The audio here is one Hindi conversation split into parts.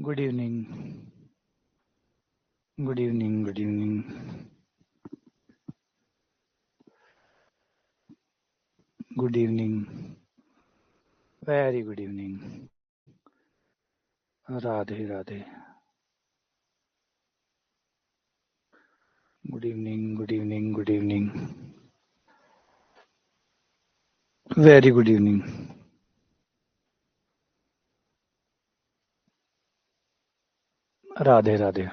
Good evening, good evening, good evening, good evening, very good evening, Radhe Radhe, good evening, good evening, good evening, very good evening, Radhe Radhe.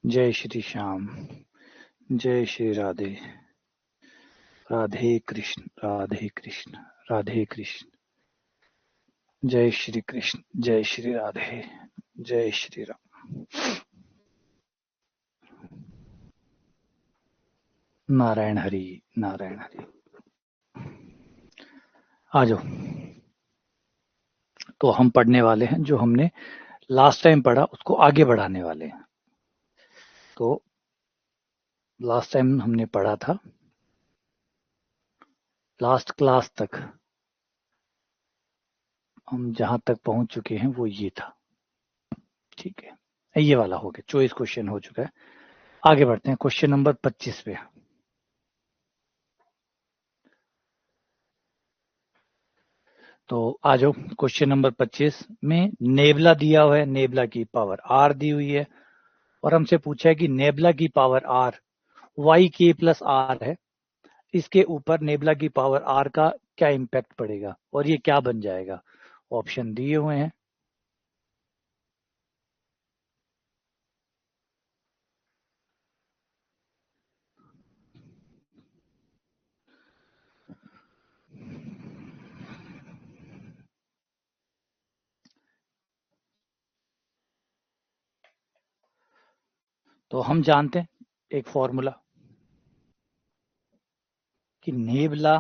जय श्री श्याम, जय श्री राधे, राधे कृष्ण, राधे कृष्ण, राधे कृष्ण, जय श्री कृष्ण, जय श्री राधे, जय श्री राम। नारायण हरि, नारायण हरि। आ जाओ। तो हम पढ़ने वाले हैं जो हमने लास्ट टाइम पढ़ा उसको आगे बढ़ाने वाले हैं। तो लास्ट टाइम हमने पढ़ा था, लास्ट क्लास तक हम जहां तक पहुंच चुके हैं वो ये था। ठीक है, ये वाला हो गया, चॉइस क्वेश्चन हो चुका है। आगे बढ़ते हैं क्वेश्चन नंबर 25 पे। तो आ जाओ, क्वेश्चन नंबर 25 में नेबला दिया हुआ है, नेबला की पावर आर दी हुई है और हमसे पूछा है कि नेबला की पावर आर वाई के प्लस आर है, इसके ऊपर नेबला की पावर आर का क्या इम्पैक्ट पड़ेगा और ये क्या बन जाएगा। ऑप्शन दिए हुए हैं। तो हम जानते हैं एक फॉर्मूला कि नेबला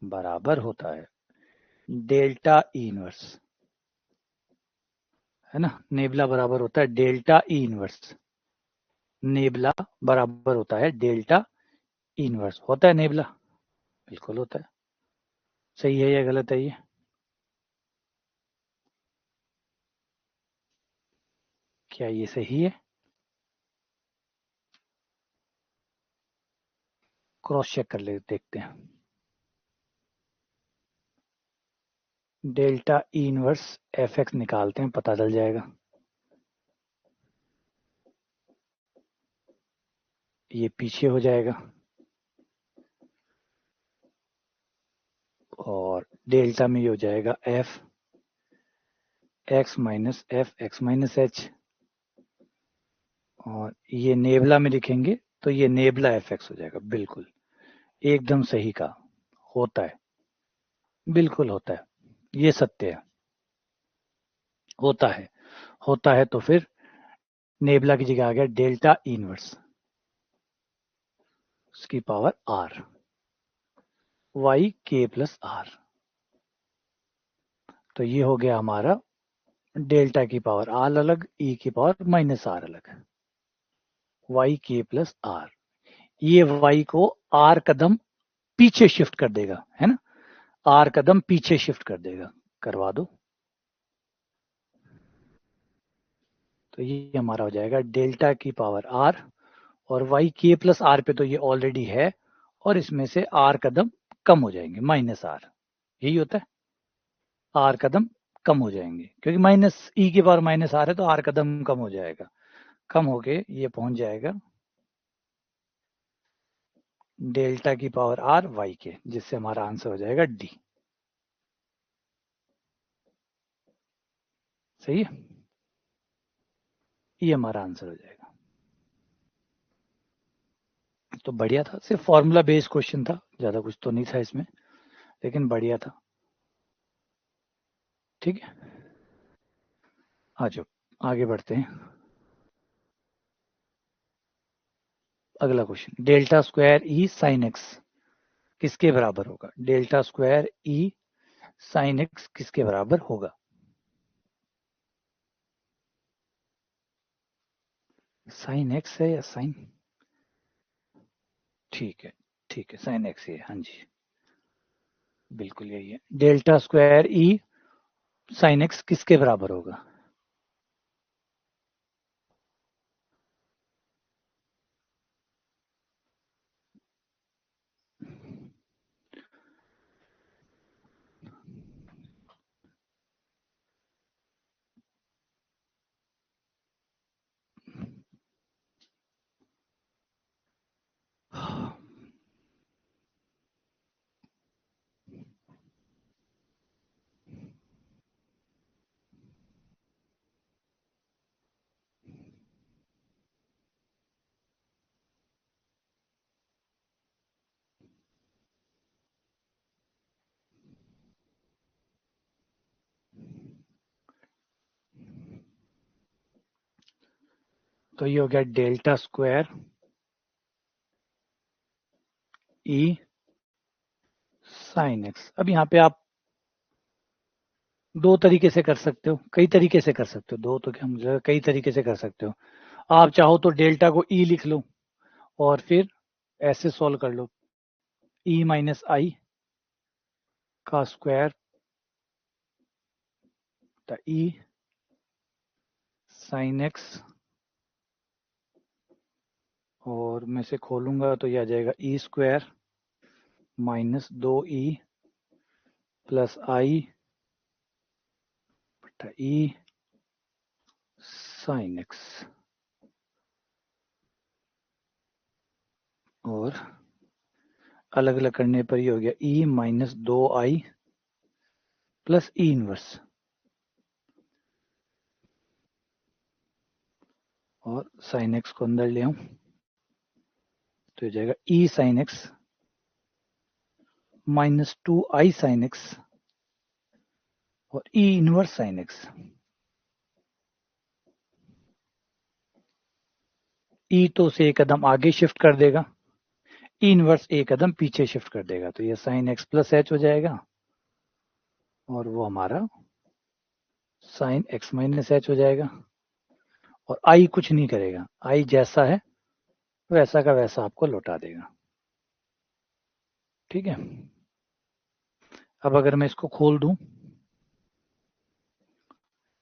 बराबर होता है डेल्टा ई इनवर्स, है ना। नेबला बराबर होता है डेल्टा ई इनवर्स। नेबला बराबर होता है डेल्टा ई इनवर्स। होता है नेबला? बिल्कुल होता है। सही है या गलत है ये? क्या ये सही है? क्रॉस चेक कर ले, देखते हैं। Delta E inverse F x निकालते हैं, पता चल जाएगा। ये पीछे हो जाएगा और डेल्टा में ये हो जाएगा F x minus F x minus H, और ये नेबला में लिखेंगे तो ये नेबला एफ एक्स हो जाएगा। बिल्कुल एकदम सही कहा, होता है, बिल्कुल होता है, ये सत्य है, होता है। होता है तो फिर नेबला की जगह आ गया डेल्टा इनवर्स, उसकी पावर आर, वाई के प्लस आर। तो ये हो गया हमारा डेल्टा की पावर आर अलग, ई की पावर माइनस आर अलग, वाई के प्लस आर। ये वाई को आर कदम पीछे शिफ्ट कर देगा, है ना, आर कदम पीछे शिफ्ट कर देगा। करवा दो। तो ये हमारा हो जाएगा डेल्टा की पावर आर, और वाई के प्लस आर पे तो ये ऑलरेडी है, और इसमें से आर कदम कम हो जाएंगे, माइनस आर। यही होता है, आर कदम कम हो जाएंगे क्योंकि माइनस ई की पावर माइनस आर है, तो आर कदम कम हो जाएगा, कम होके ये पहुंच जाएगा डेल्टा की पावर आर वाई के, जिससे हमारा आंसर हो जाएगा डी। सही है, ये हमारा आंसर हो जाएगा। तो बढ़िया था, सिर्फ फॉर्मूला बेस्ड क्वेश्चन था, ज्यादा कुछ तो नहीं था इसमें, लेकिन बढ़िया था। ठीक है, आ जाओ आगे बढ़ते हैं। अगला क्वेश्चन, डेल्टा स्क्वायर ई साइन एक्स किसके बराबर होगा? डेल्टा स्क्वायर ई साइन एक्स किसके बराबर होगा? साइन एक्स है या साइन? ठीक है, ठीक है, साइन एक्स ही है, हाँ जी, बिल्कुल यही है। डेल्टा स्क्वायर ई साइन एक्स किसके बराबर होगा? तो ये हो गया डेल्टा स्क्वायर ई साइन एक्स। अब यहाँ पे आप दो तरीके से कर सकते हो, कई तरीके से कर सकते हो, दो तो क्या मुझे कई तरीके से कर सकते हो। आप चाहो तो डेल्टा को ई लिख लो और फिर ऐसे सॉल्व कर लो, ई माइनस आई का स्क्वायर ई साइन एक्स, और मैं से खोलूंगा तो ये आ जाएगा E square minus 2e plus आई बटा ई साइन एक्स, और अलग अलग करने पर ये हो गया e minus 2i plus e inverse, और साइन एक्स को अंदर ले आऊं तो हो जाएगा e sine x minus 2i sine x और e inverse sine x. E तो उसे एक कदम आगे शिफ्ट कर देगा, ई इनवर्स एक कदम पीछे शिफ्ट कर देगा, तो ये साइन एक्स प्लस एच हो जाएगा और वो हमारा साइन एक्स माइनस एच हो जाएगा। और आई कुछ नहीं करेगा, आई जैसा है वैसा का वैसा आपको लौटा देगा। ठीक है, अब अगर मैं इसको खोल दूं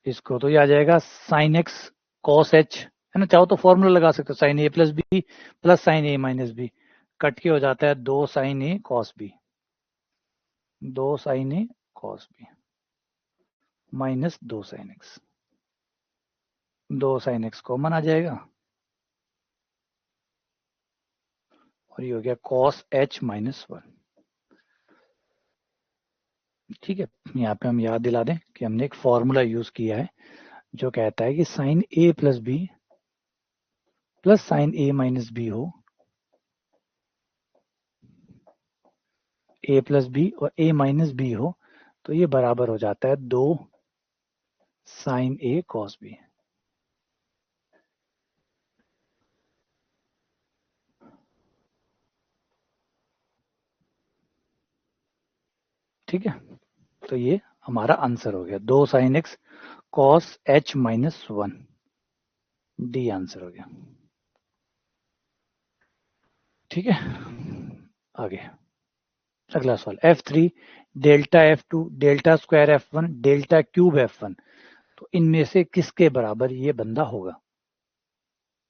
इसको, तो ये आ जाएगा साइन एक्स कॉस एच, है ना। चाहो तो फॉर्मूला लगा सकते हो, साइन ए प्लस बी प्लस साइन ए माइनस बी, कट के हो जाता है दो साइन ए कॉस बी, दो साइन ए कॉस बी माइनस दो साइन एक्स, दो साइन एक्स कॉमन आ जाएगा और ये हो गया कॉस एच माइनस वन। ठीक है, यहाँ पे हम याद दिला दें कि हमने एक फॉर्मूला यूज किया है जो कहता है कि साइन ए प्लस बी प्लस साइन ए माइनस बी हो, ए प्लस बी और ए माइनस बी हो, तो ये बराबर हो जाता है दो साइन ए कॉस बी। ठीक है, तो ये हमारा आंसर हो गया, दो sine x cos H minus one, D answer हो गया। ठीक है, आगे अगला सवाल F3 delta F2 delta square F1 delta cube F1, तो इनमें से किसके बराबर ये बंदा होगा?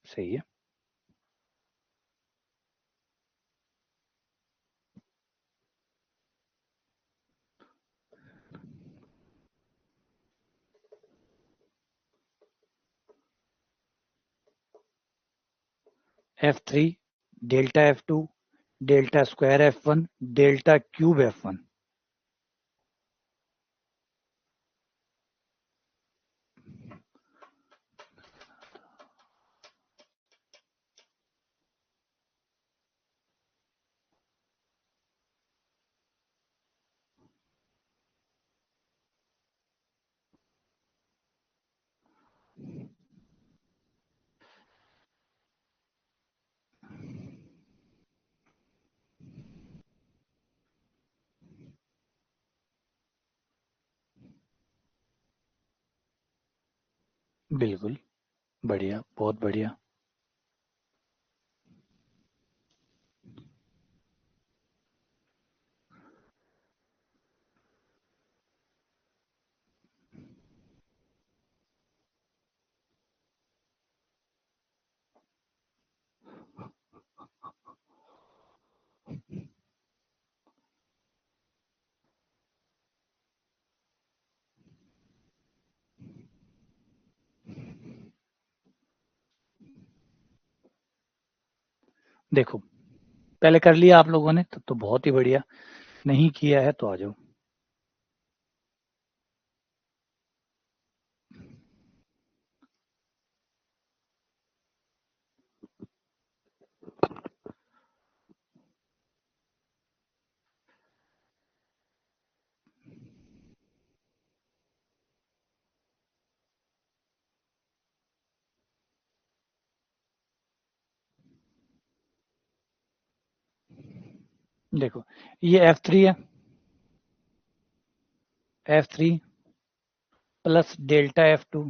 सही है, F3 delta F2 delta square F1 delta cube F1। बिल्कुल, बढ़िया, बहुत बढ़िया। देखो, पहले कर लिया आप लोगों ने, तब तो बहुत ही बढ़िया। नहीं किया है तो आ जाओ। देखो, ये F3 है, F3 प्लस डेल्टा F2।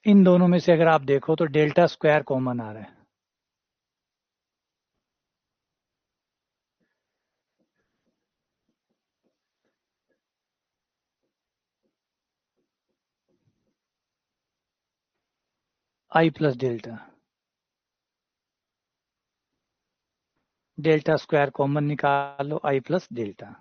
इन दोनों में से अगर आप देखो तो डेल्टा स्क्वायर कॉमन आ रहा है। I plus delta, delta square common निकालो, आई प्लस डेल्टा।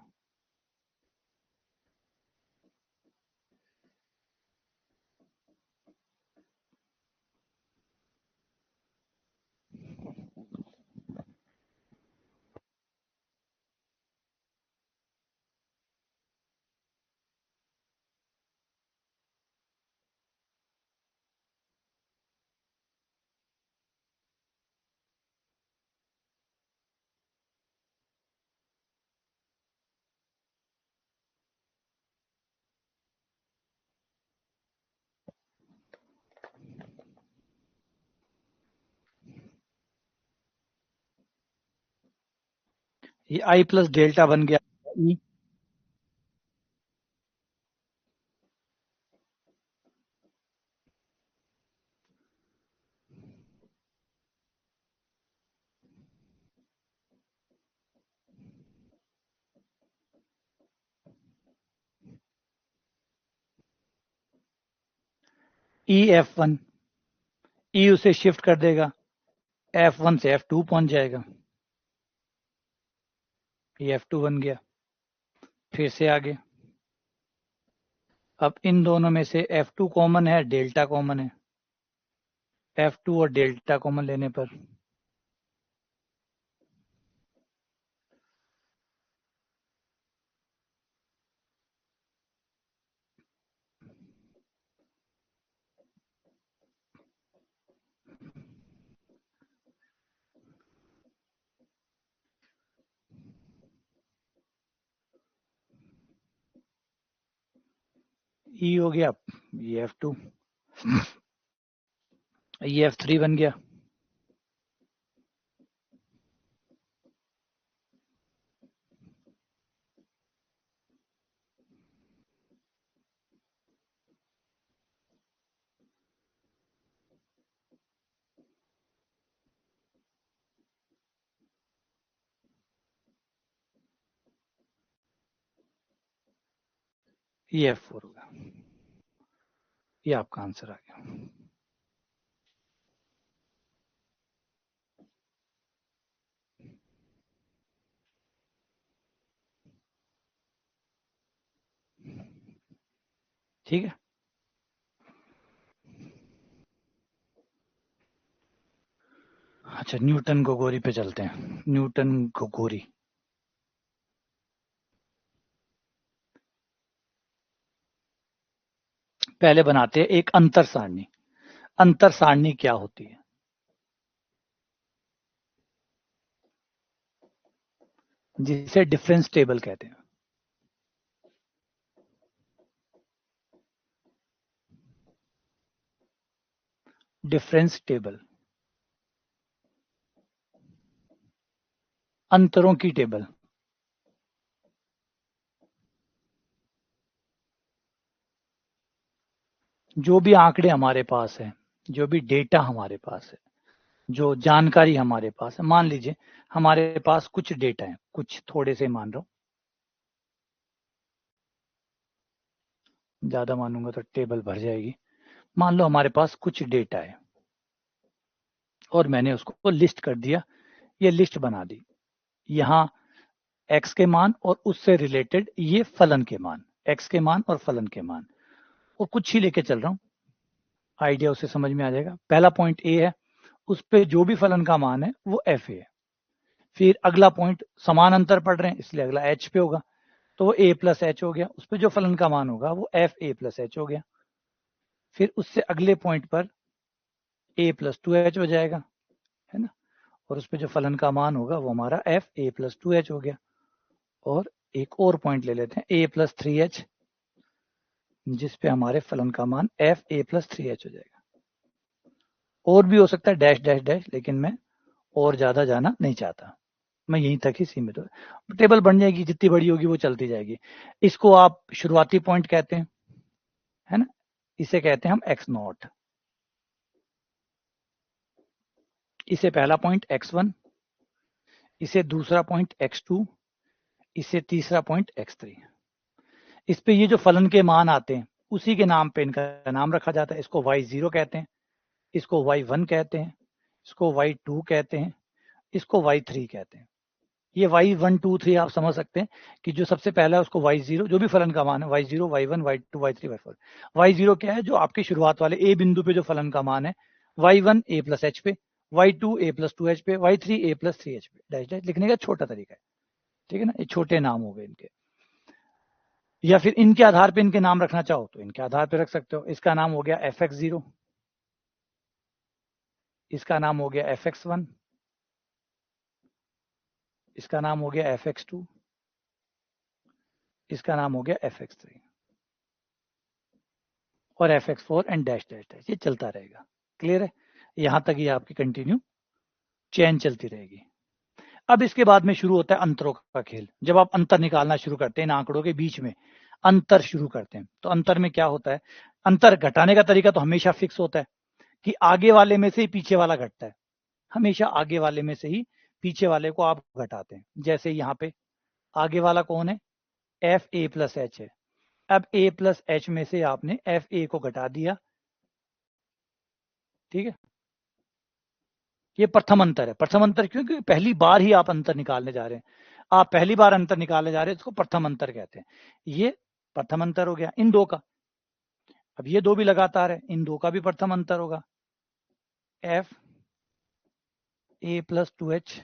ये आई प्लस डेल्टा बन गया ई। ई F1, ई उसे शिफ्ट कर देगा, F1 से F2 पहुंच जाएगा। ये F2 बन गया। फिर से आगे, अब इन दोनों में से F2 कॉमन है, डेल्टा कॉमन है। F2 और डेल्टा कॉमन लेने पर ई हो गया, ये F2, ये F3 बन गया। ये F4 होगा। ये आपका आंसर आ गया। ठीक है। अच्छा, न्यूटन गोगोरी पे चलते हैं। न्यूटन गोगोरी पहले बनाते हैं एक अंतर सारणी। अंतर सारणी क्या होती है? जिसे डिफरेंस टेबल कहते हैं। डिफरेंस टेबल, अंतरों की टेबल। जो भी आंकड़े हमारे पास है, जो भी डेटा हमारे पास है, जो जानकारी हमारे पास है, मान लीजिए हमारे पास कुछ डेटा है, कुछ थोड़े से मान रहा हूं, ज्यादा मानूंगा तो टेबल भर जाएगी। मान लो हमारे पास कुछ डेटा है और मैंने उसको लिस्ट कर दिया, ये लिस्ट बना दी। यहाँ x के मान और उससे रिलेटेड ये फलन के मान, x के मान और फलन के मान, और कुछ ही लेके चल रहा हूं, आइडिया उसे समझ में आ जाएगा। पहला पॉइंट ए है, उस पे जो भी फलन का मान है वो एफ है। फिर अगला पॉइंट समान अंतर पड़ रहे हैं इसलिए अगला एच पे होगा, तो वो ए प्लस एच हो गया, उस पर जो फलन का मान होगा वो एफ ए प्लस एच हो गया। फिर उससे अगले पॉइंट पर ए प्लस टू एच हो जाएगा, है ना, और उस पर जो फलन का मान होगा वो हमारा F A plus two H हो गया। और एक और पॉइंट ले लेते हैं ए प्लस थ्री एच, जिसपे हमारे फलन का मान F A plus three H हो जाएगा। और भी हो सकता है डैश डैश डैश, लेकिन मैं और ज्यादा जाना नहीं चाहता, मैं यहीं तक ही सीमित हो। टेबल बन जाएगी, जितनी बड़ी होगी वो चलती जाएगी। इसको आप शुरुआती पॉइंट कहते हैं, है ना, इसे कहते हैं हम एक्स नॉट, इसे पहला पॉइंट x1, इसे दूसरा पॉइंट x2, इसे तीसरा पॉइंट x3। इस पे ये जो फलन के मान आते हैं उसी के नाम पे इनका नाम रखा जाता है। इसको y0 कहते हैं, इसको y1 कहते हैं, इसको y2 कहते हैं, इसको y3 कहते हैं। ये y1 2 3 आप समझ सकते हैं कि जो सबसे पहला है उसको y0, जो भी फलन का मान है y0 y1 y2 y3 y4। y0 क्या है, जो आपके शुरुआत वाले a बिंदु पे जो फलन का मान है, y1 a प्लस एच पे, y2 a plus two H पे, y3 a plus three H पे। डैश डैश लिखने का छोटा तरीका है, ठीक है ना, ये छोटे नाम हो गए इनके। या फिर इनके आधार पे इनके नाम रखना चाहो तो इनके आधार पे रख सकते हो। इसका नाम हो गया fx0, इसका नाम हो गया fx1, इसका नाम हो गया fx2, इसका नाम हो गया fx3 और fx4 and dash dash dash, ये चलता रहेगा। क्लियर है, यहां तक ये आपकी कंटिन्यू चेन चलती रहेगी। अब इसके बाद में शुरू होता है अंतरों का खेल। जब आप अंतर निकालना शुरू करते हैं इन आंकड़ों के बीच में अंतर शुरू करते हैं, तो अंतर में क्या होता है, अंतर घटाने का तरीका तो हमेशा फिक्स होता है कि आगे वाले में से ही पीछे वाला घटता है। हमेशा आगे वाले में से ही पीछे वाले को आप घटाते हैं। जैसे यहाँ पे आगे वाला कौन है, एफ ए प्लस एच है। अब ए प्लस एच में से आपने एफ ए को घटा दिया, ठीक है। ये प्रथम अंतर है। प्रथम अंतर क्योंकि पहली बार ही आप अंतर निकालने जा रहे हैं, आप पहली बार अंतर निकालने जा रहे हैं, इसको प्रथम अंतर कहते हैं। ये प्रथम अंतर हो गया इन दो का। अब ये दो भी लगातार है, इन दो का भी प्रथम अंतर होगा, F A plus two H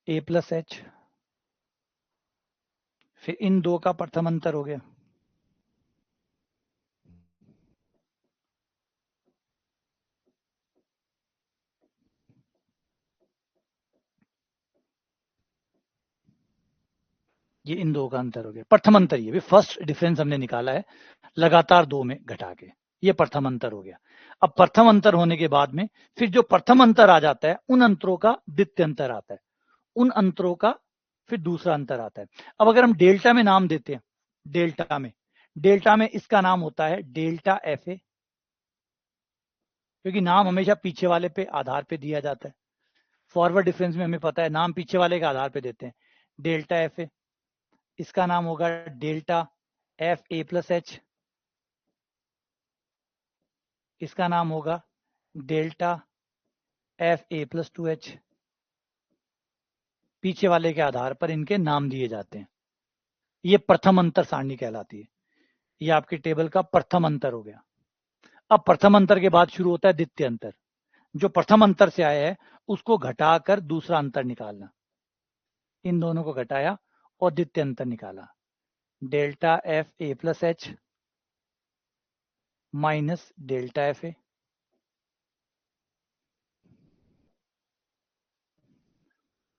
A plus H, फिर इन दो का प्रथम अंतर हो गया, ये इन दो का अंतर हो गया, प्रथम अंतर। ये भी फर्स्ट डिफरेंस हमने निकाला है लगातार दो में घटा के, ये प्रथम अंतर हो गया। अब प्रथम अंतर होने के बाद में फिर जो प्रथम अंतर आ जाता है उन अंतरों का द्वितीय अंतर आता है, उन अंतरों का फिर दूसरा अंतर आता है। अब अगर हम डेल्टा में नाम देते हैं, डेल्टा में इसका नाम होता है डेल्टा एफ ए, क्योंकि नाम हमेशा पीछे वाले पे आधार पे दिया जाता है। फॉरवर्ड डिफरेंस में हमें पता है नाम पीछे वाले के आधार पे देते हैं। डेल्टा एफ ए, इसका नाम होगा डेल्टा एफ ए प्लस एच, इसका नाम होगा डेल्टा एफ ए प्लस टू एच। पीछे वाले के आधार पर इनके नाम दिए जाते हैं। ये प्रथम अंतर सारणी कहलाती है। ये आपकी टेबल का प्रथम अंतर हो गया। अब प्रथम अंतर के बाद शुरू होता है द्वितीय अंतर। जो प्रथम अंतर से आया है उसको घटाकर दूसरा अंतर निकालना। इन दोनों को घटाया और द्वितीय अंतर निकाला, delta F A plus H minus delta F A,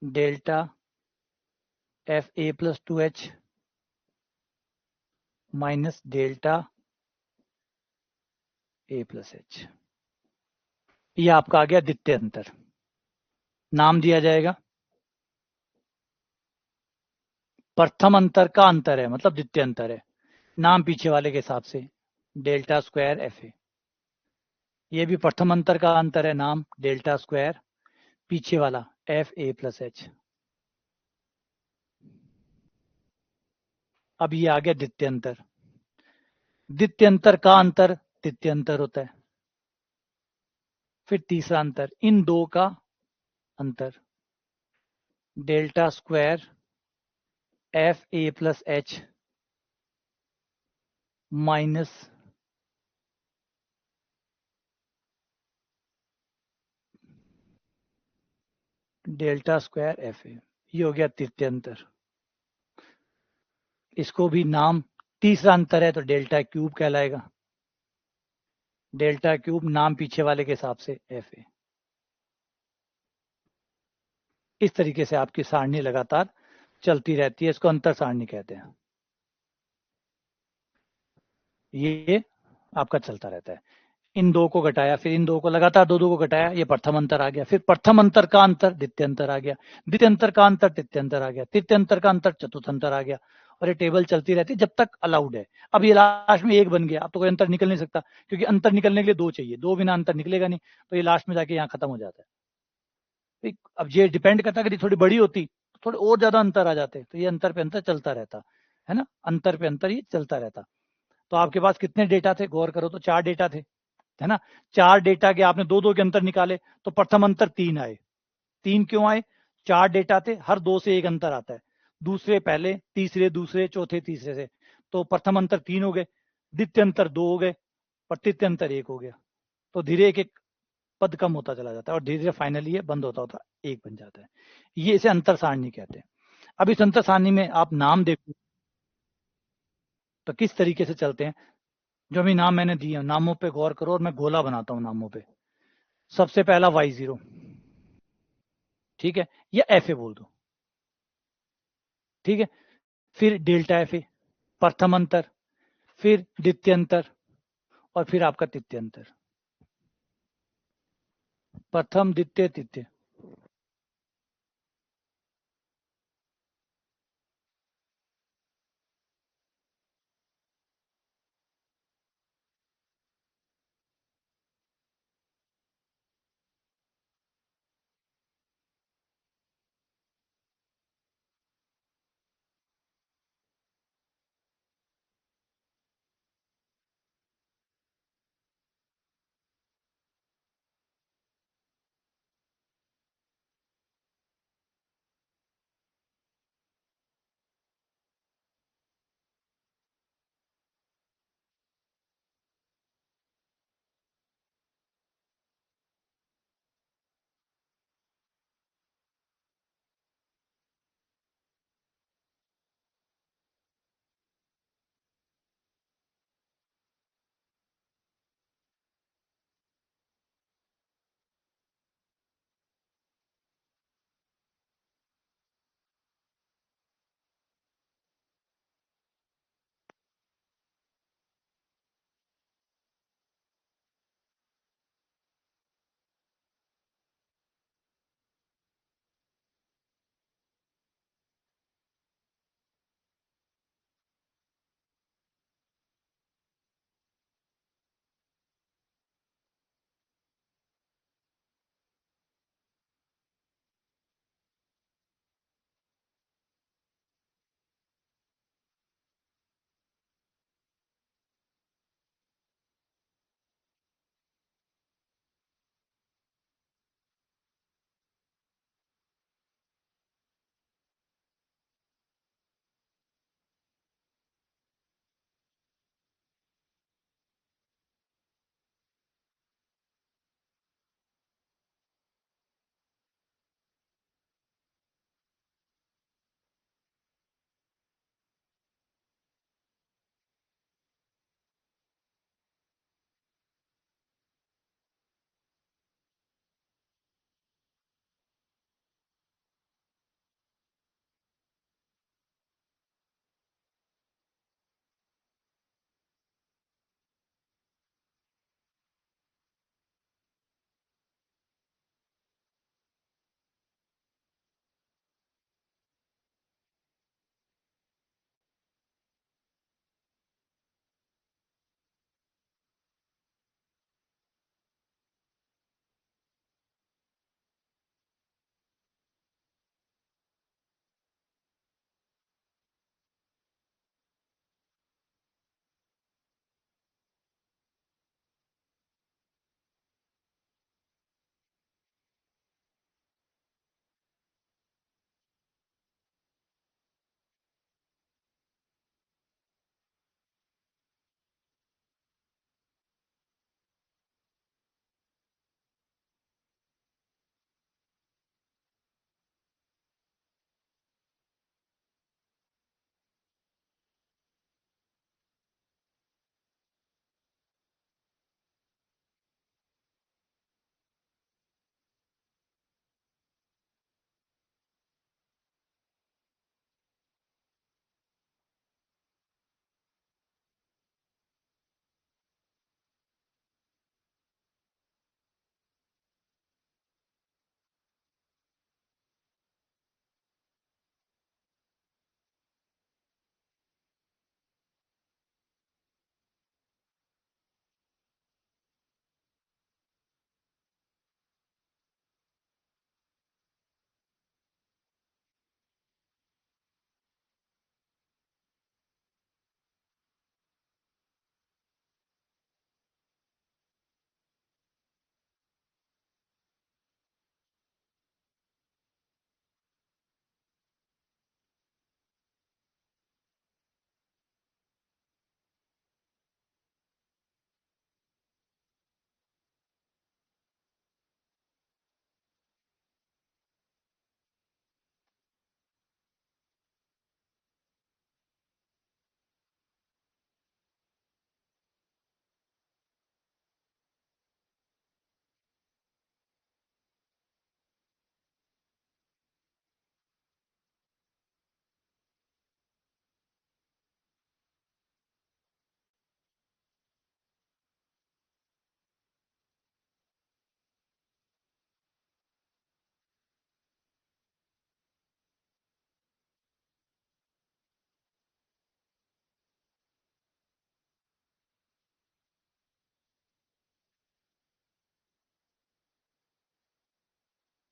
delta F A plus two H minus delta A plus H. ये आपका आ गया द्वितीय अंतर। नाम दिया जाएगा प्रथम अंतर का अंतर है, मतलब द्वितीय अंतर है, नाम पीछे वाले के हिसाब से, डेल्टा स्क्वायर एफ ए। ये भी प्रथम अंतर का अंतर है, नाम डेल्टा स्क्वायर, पीछे वाला एफ ए प्लस एच। अब ये आ गया द्वितीय अंतर। द्वितीय अंतर का अंतर तृतीय अंतर होता है। फिर तीसरा अंतर, इन दो का अंतर, delta square F A plus H minus delta square F A. ये हो गया तृतीय अंतर। इसको भी नाम, तीसरा अंतर है तो डेल्टा क्यूब कहलाएगा, डेल्टा क्यूब नाम पीछे वाले के हिसाब से एफ ए। इस तरीके से आपकी सारणी लगातार चलती रहती है, इसको अंतर सारणी कहते हैं। ये आपका चलता रहता है। इन दो को घटाया, फिर इन दो को लगातार दो दो को घटाया, ये प्रथम अंतर आ गया। फिर प्रथम अंतर का अंतर द्वितीय अंतर आ गया, द्वितीय अंतर का अंतर तृतीय अंतर आ गया, तृतीय अंतर का अंतर चतुर्थ अंतर आ गया। और ये टेबल चलती रहती है जब तक अलाउड है। अब ये लास्ट में एक बन गया, अब तो कोई अंतर निकल नहीं सकता, क्योंकि अंतर निकलने के लिए दो चाहिए, दो बिना अंतर निकलेगा नहीं, तो ये लास्ट में जाके यहाँ खत्म हो जाता है। अब ये डिपेंड करता है कि थोड़ी बड़ी होती तो थोड़े और ज्यादा अंतर आ जाते, तो ये अंतर पे अंतर चलता रहता है ना, अंतर पे अंतर ये चलता रहता। तो आपके पास कितने डेटा थे, गौर करो तो 4 डेटा थे, है ना। 4 डेटा के आपने दो दो के अंतर निकाले, तो प्रथम अंतर 3 आए। 3 क्यों आए? 4 डेटा थे, हर दो से एक अंतर आता है, दूसरे पहले, तीसरे दूसरे, चौथे तीसरे से। तो प्रथम अंतर 3 हो गए, द्वितीय अंतर 2 हो गए, और तृतीय अंतर 1 हो गया। तो धीरे एक एक पद कम होता चला जाता है, और धीरे धीरे फाइनली ये बंद होता होता एक बन जाता है। ये इसे अंतर सारणी कहते हैं। अब इस अंतर सारणी में आप नाम देखो तो किस तरीके से चलते हैं। जो भी नाम मैंने दिए नामों पे गौर करो, और मैं गोला बनाता हूँ नामों पे। सबसे पहला y0, ठीक है, या एफ ए बोल दो, ठीक है। फिर डेल्टा एफ ए, प्रथम अंतर, फिर द्वितीय अंतर, और फिर आपका तृतीय अंतर, प्रथम द्वितीय तृतीय।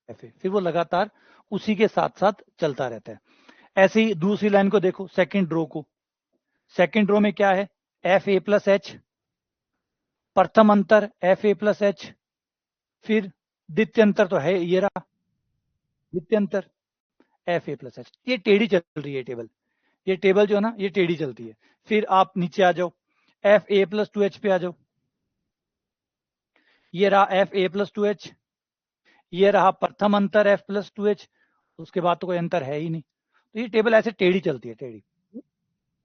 एफ ए, फिर वो लगातार उसी के साथ साथ चलता रहता है। ऐसे ही दूसरी लाइन को देखो, सेकंड रो को, सेकंड रो में क्या है, एफ ए प्लस एच, प्रथम अंतर एफ ए प्लस एच, फिर द्वितीय अंतर तो है ये रहा, द्वितीय अंतर एफ ए प्लस एच। ये टेढ़ी चल रही है टेबल, ये टेबल जो है ना ये टेढ़ी चलती है। फिर आप नीचे आ जाओ, F A plus two H पे आ जाओ, ये रहा F A plus two H, ये रहा प्रथम अंतर एफ प्लस टू एच, उसके बाद तो कोई अंतर है ही नहीं। तो ये टेबल ऐसे टेढ़ी चलती है, टेढ़ी।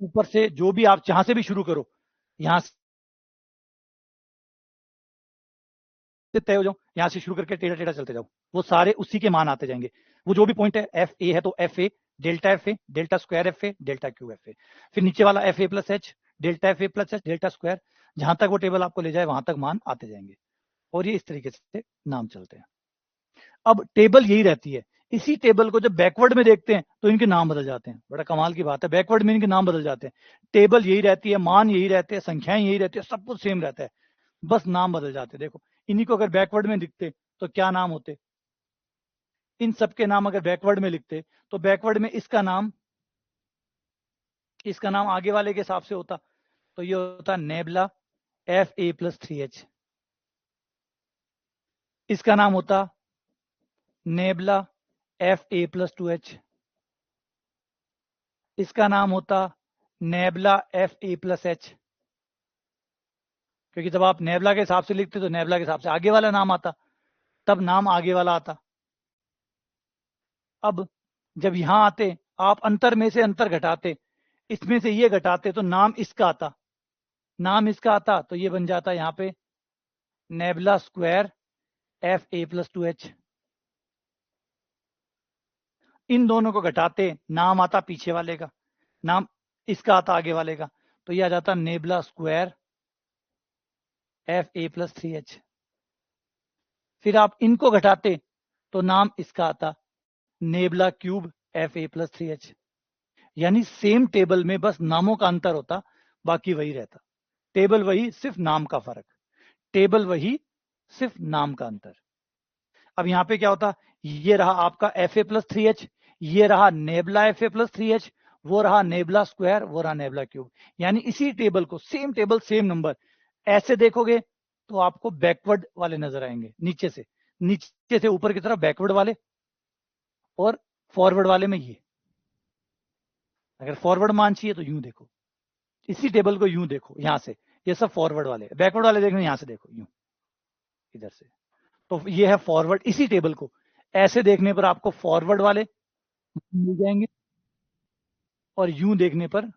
ऊपर से जो भी आप जहां से भी शुरू करो, यहां से तय हो जाओ, यहां से शुरू करके टेढ़ा टेढ़ा चलते जाओ, वो सारे उसी के मान आते जाएंगे। वो जो भी पॉइंट है, एफ ए है तो F A, delta square F A, delta Q F A, फिर नीचे वाला F A plus H, delta F A plus H, delta square, जहां तक वो टेबल आपको ले जाए वहां तक मान आते जाएंगे। और ये इस तरीके से नाम चलते हैं। अब टेबल यही रहती है, इसी टेबल को जब बैकवर्ड में देखते हैं तो इनके नाम बदल जाते हैं। बड़ा कमाल की बात है, बैकवर्ड में इनके नाम बदल जाते हैं। टेबल यही रहती है, मान यही रहते हैं, संख्याएं यही रहती है, सब कुछ सेम रहता है, बस नाम बदल जाते हैं। देखो, इन्हीं को अगर बैकवर्ड में लिखते तो क्या नाम होते, इन सबके नाम अगर बैकवर्ड में लिखते तो बैकवर्ड में इसका नाम आगे वाले के हिसाब से होता, तो ये होता nebula F A plus three H, इसका नाम होता nebula F A plus two H, इसका नाम होता nebula F A plus H, क्योंकि जब आप नेबला के हिसाब से लिखते तो नेबला के हिसाब से आगे वाला नाम आता, तब नाम आगे वाला आता। अब जब यहां आते, आप अंतर में से अंतर घटाते, इसमें से ये घटाते तो नाम इसका आता, नाम इसका आता तो ये बन जाता यहाँ पे nabla square F A plus two h. इन दोनों को घटाते नाम आता पीछे वाले का, नाम इसका आता आगे वाले का, तो ये आ जाता nebula square F A plus three H. फिर आप इनको घटाते तो नाम इसका आता nebula cube F A plus three H. यानी सेम टेबल में बस नामों का अंतर होता, बाकी वही रहता। टेबल वही, सिर्फ नाम का फर्क, टेबल वही, सिर्फ नाम का अंतर। अब यहां पे क्या होता, ये रहा आपका F A plus three H, ये रहा nebula F A plus three H, वो रहा नेबला स्क्वायर, वो रहा नेबला क्यूब। यानी इसी टेबल को, सेम टेबल सेम नंबर, ऐसे देखोगे तो आपको बैकवर्ड वाले नजर आएंगे, नीचे से ऊपर की तरफ बैकवर्ड वाले, और फॉरवर्ड वाले में ये। अगर फॉरवर्ड मान चाहिए तो यूं देखो, इसी टेबल को यूं देखो, यहां से ये सब फॉरवर्ड वाले, बैकवर्ड वाले देखने यहां से देखो यूं, इधर से। तो ये है फॉरवर्ड, इसी टेबल को ऐसे देखने पर आपको फॉरवर्ड वाले मिल जाएंगे, और यूं देखने पर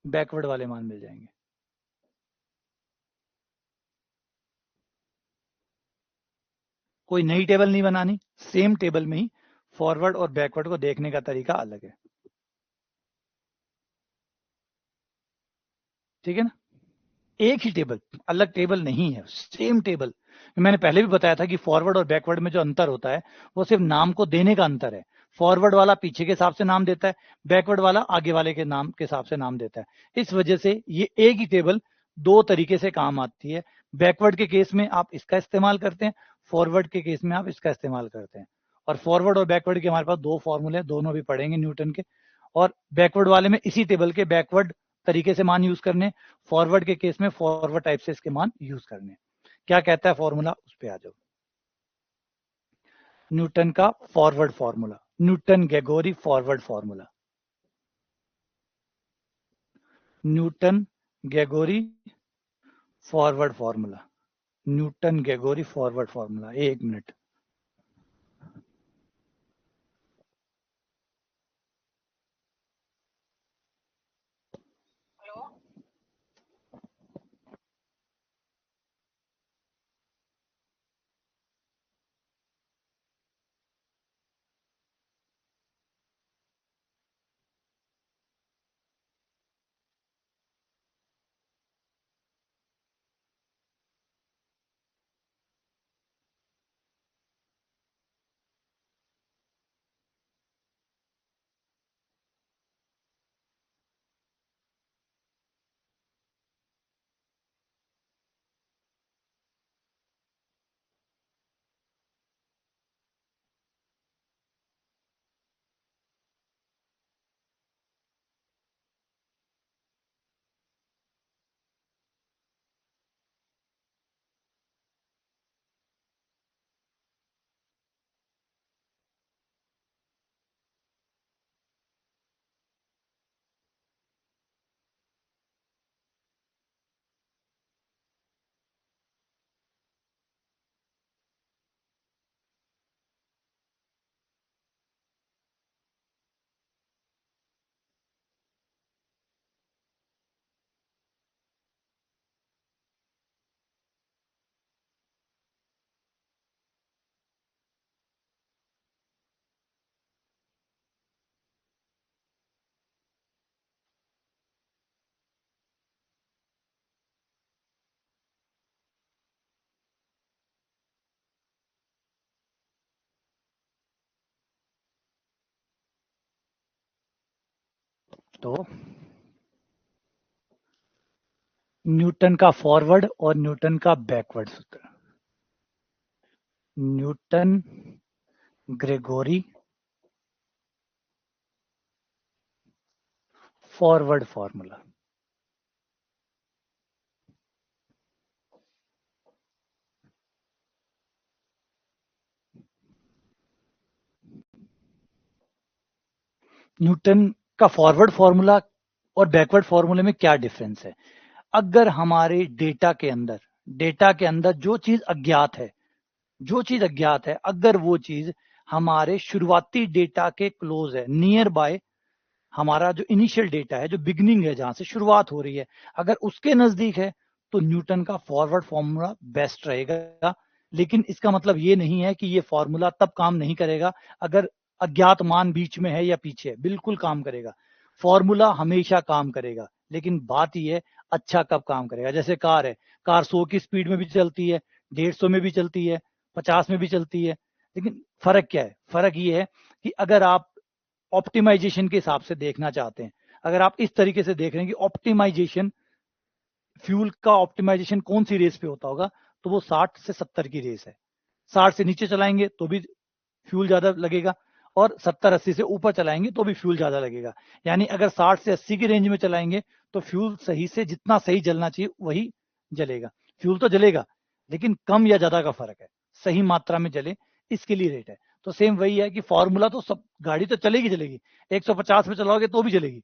बैकवर्ड वाले मान मिल जाएंगे। कोई नई टेबल नहीं बनानी, सेम टेबल में ही फॉरवर्ड और बैकवर्ड को देखने का तरीका अलग है। ठीक है ना, एक ही टेबल, अलग टेबल नहीं है, सेम टेबल। मैंने पहले भी बताया था कि फॉरवर्ड और बैकवर्ड में जो अंतर होता है वो सिर्फ नाम को देने का अंतर है। फॉरवर्ड वाला पीछे के हिसाब से नाम देता है, बैकवर्ड वाला आगे वाले के नाम के हिसाब से नाम देता है। इस वजह से ये एक ही टेबल दो तरीके से काम आती है। बैकवर्ड के केस में आप इसका इस्तेमाल करते हैं, फॉरवर्ड के केस में आप इसका इस्तेमाल करते हैं। और फॉरवर्ड और बैकवर्ड के हमारे पास दो फॉर्मूले, दोनों भी पढ़ेंगे न्यूटन के। और बैकवर्ड वाले में इसी टेबल के बैकवर्ड तरीके से मान यूज करने, फॉरवर्ड के केस में फॉरवर्ड टाइप से इसके मान यूज करने। क्या कहता है फॉर्मूला, उस पर आ जाओ। न्यूटन का forward formula, Newton Gregory forward formula, Newton Gregory forward formula, Newton Gregory forward formula. एक मिनट, तो न्यूटन का फॉरवर्ड और न्यूटन का बैकवर्ड सूत्र, Newton Gregory forward formula. Newton का फॉरवर्ड फॉर्मूला और बैकवर्ड फॉर्मूले में क्या डिफरेंस है? अगर हमारे डेटा के अंदर जो चीज अज्ञात है, अगर वो चीज हमारे शुरुआती डेटा के क्लोज है, नियर बाय, हमारा जो इनिशियल डेटा है, जो बिगनिंग है, जहां से शुरुआत हो रही है, अगर उसके नजदीक है तो न्यूटन का फॉरवर्ड फॉर्मूला बेस्ट रहेगा। लेकिन इसका मतलब ये नहीं है कि ये फॉर्मूला तब काम नहीं करेगा अगर अज्ञात मान बीच में है या पीछे है, बिल्कुल काम करेगा। फॉर्मूला हमेशा काम करेगा, लेकिन बात यह है अच्छा कब काम करेगा। जैसे कार है, कार 100 की स्पीड में भी चलती है, 150 में भी चलती है, 50 में भी चलती है, लेकिन फर्क क्या है? फर्क ये है कि अगर आप ऑप्टिमाइजेशन के हिसाब से देखना चाहते हैं, अगर आप इस तरीके से देख रहे हैं कि ऑप्टिमाइजेशन, फ्यूल का ऑप्टिमाइजेशन कौन सी रेस पे होता होगा, तो वो 60 से 70 की रेस है। 60 से नीचे चलाएंगे तो भी फ्यूल ज्यादा लगेगा, और 70-80 से ऊपर चलाएंगे तो भी फ्यूल ज्यादा लगेगा। यानी अगर 60 से 80 की रेंज में चलाएंगे तो फ्यूल सही से, जितना सही जलना चाहिए वही जलेगा। फ्यूल तो जलेगा, लेकिन कम या ज्यादा का फर्क है, सही मात्रा में जले, इसके लिए रेट है। तो सेम वही है कि फॉर्मूला तो सब, गाड़ी तो चलेगी 150 पे चलाओगे तो भी चलेगी,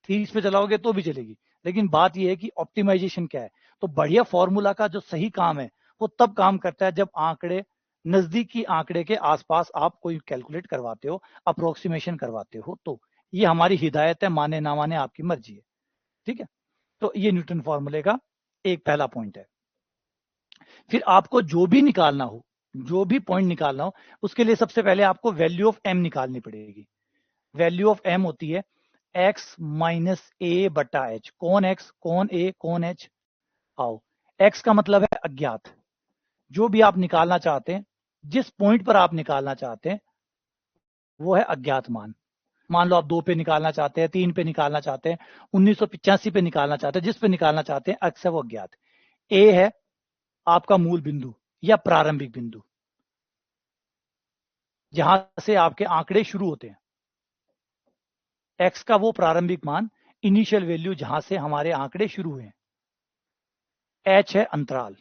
30 पे चलाओगे तो भी चलेगी, लेकिन बात यह है कि ऑप्टिमाइजेशन क्या है। तो बढ़िया फॉर्मूला का जो सही काम है वो तब काम करता है जब आंकड़े, नजदीकी आंकड़े के आसपास आप कोई कैलकुलेट करवाते हो, अप्रोक्सीमेशन करवाते हो, तो ये हमारी हिदायत है, माने ना माने आपकी मर्जी है। ठीक है, तो ये न्यूटन फॉर्मूले का एक पहला पॉइंट है। फिर आपको जो भी निकालना हो, जो भी पॉइंट निकालना हो, उसके लिए सबसे पहले आपको वैल्यू ऑफ एम निकालनी पड़ेगी। वैल्यू ऑफ एम होती है एक्स माइनस ए बटा एच। कौन एक्स, कौन ए, कौन एच? आओ, एक्स का मतलब है अज्ञात। जो भी आप निकालना चाहते हैं, जिस पॉइंट पर आप निकालना चाहते हैं वो है अज्ञात मान। मान लो आप 2 पे निकालना चाहते हैं, 3 पे निकालना चाहते हैं, 1985 पे निकालना चाहते हैं, जिस पे निकालना चाहते हैं, अक्सर वो अज्ञात। ए है आपका मूल बिंदु या प्रारंभिक बिंदु, जहां से आपके आंकड़े शुरू होते हैं। एक्स का वो प्रारंभिक मान, इनिशियल वैल्यू, जहां से हमारे आंकड़े शुरू हुए हैं। एच है अंतराल।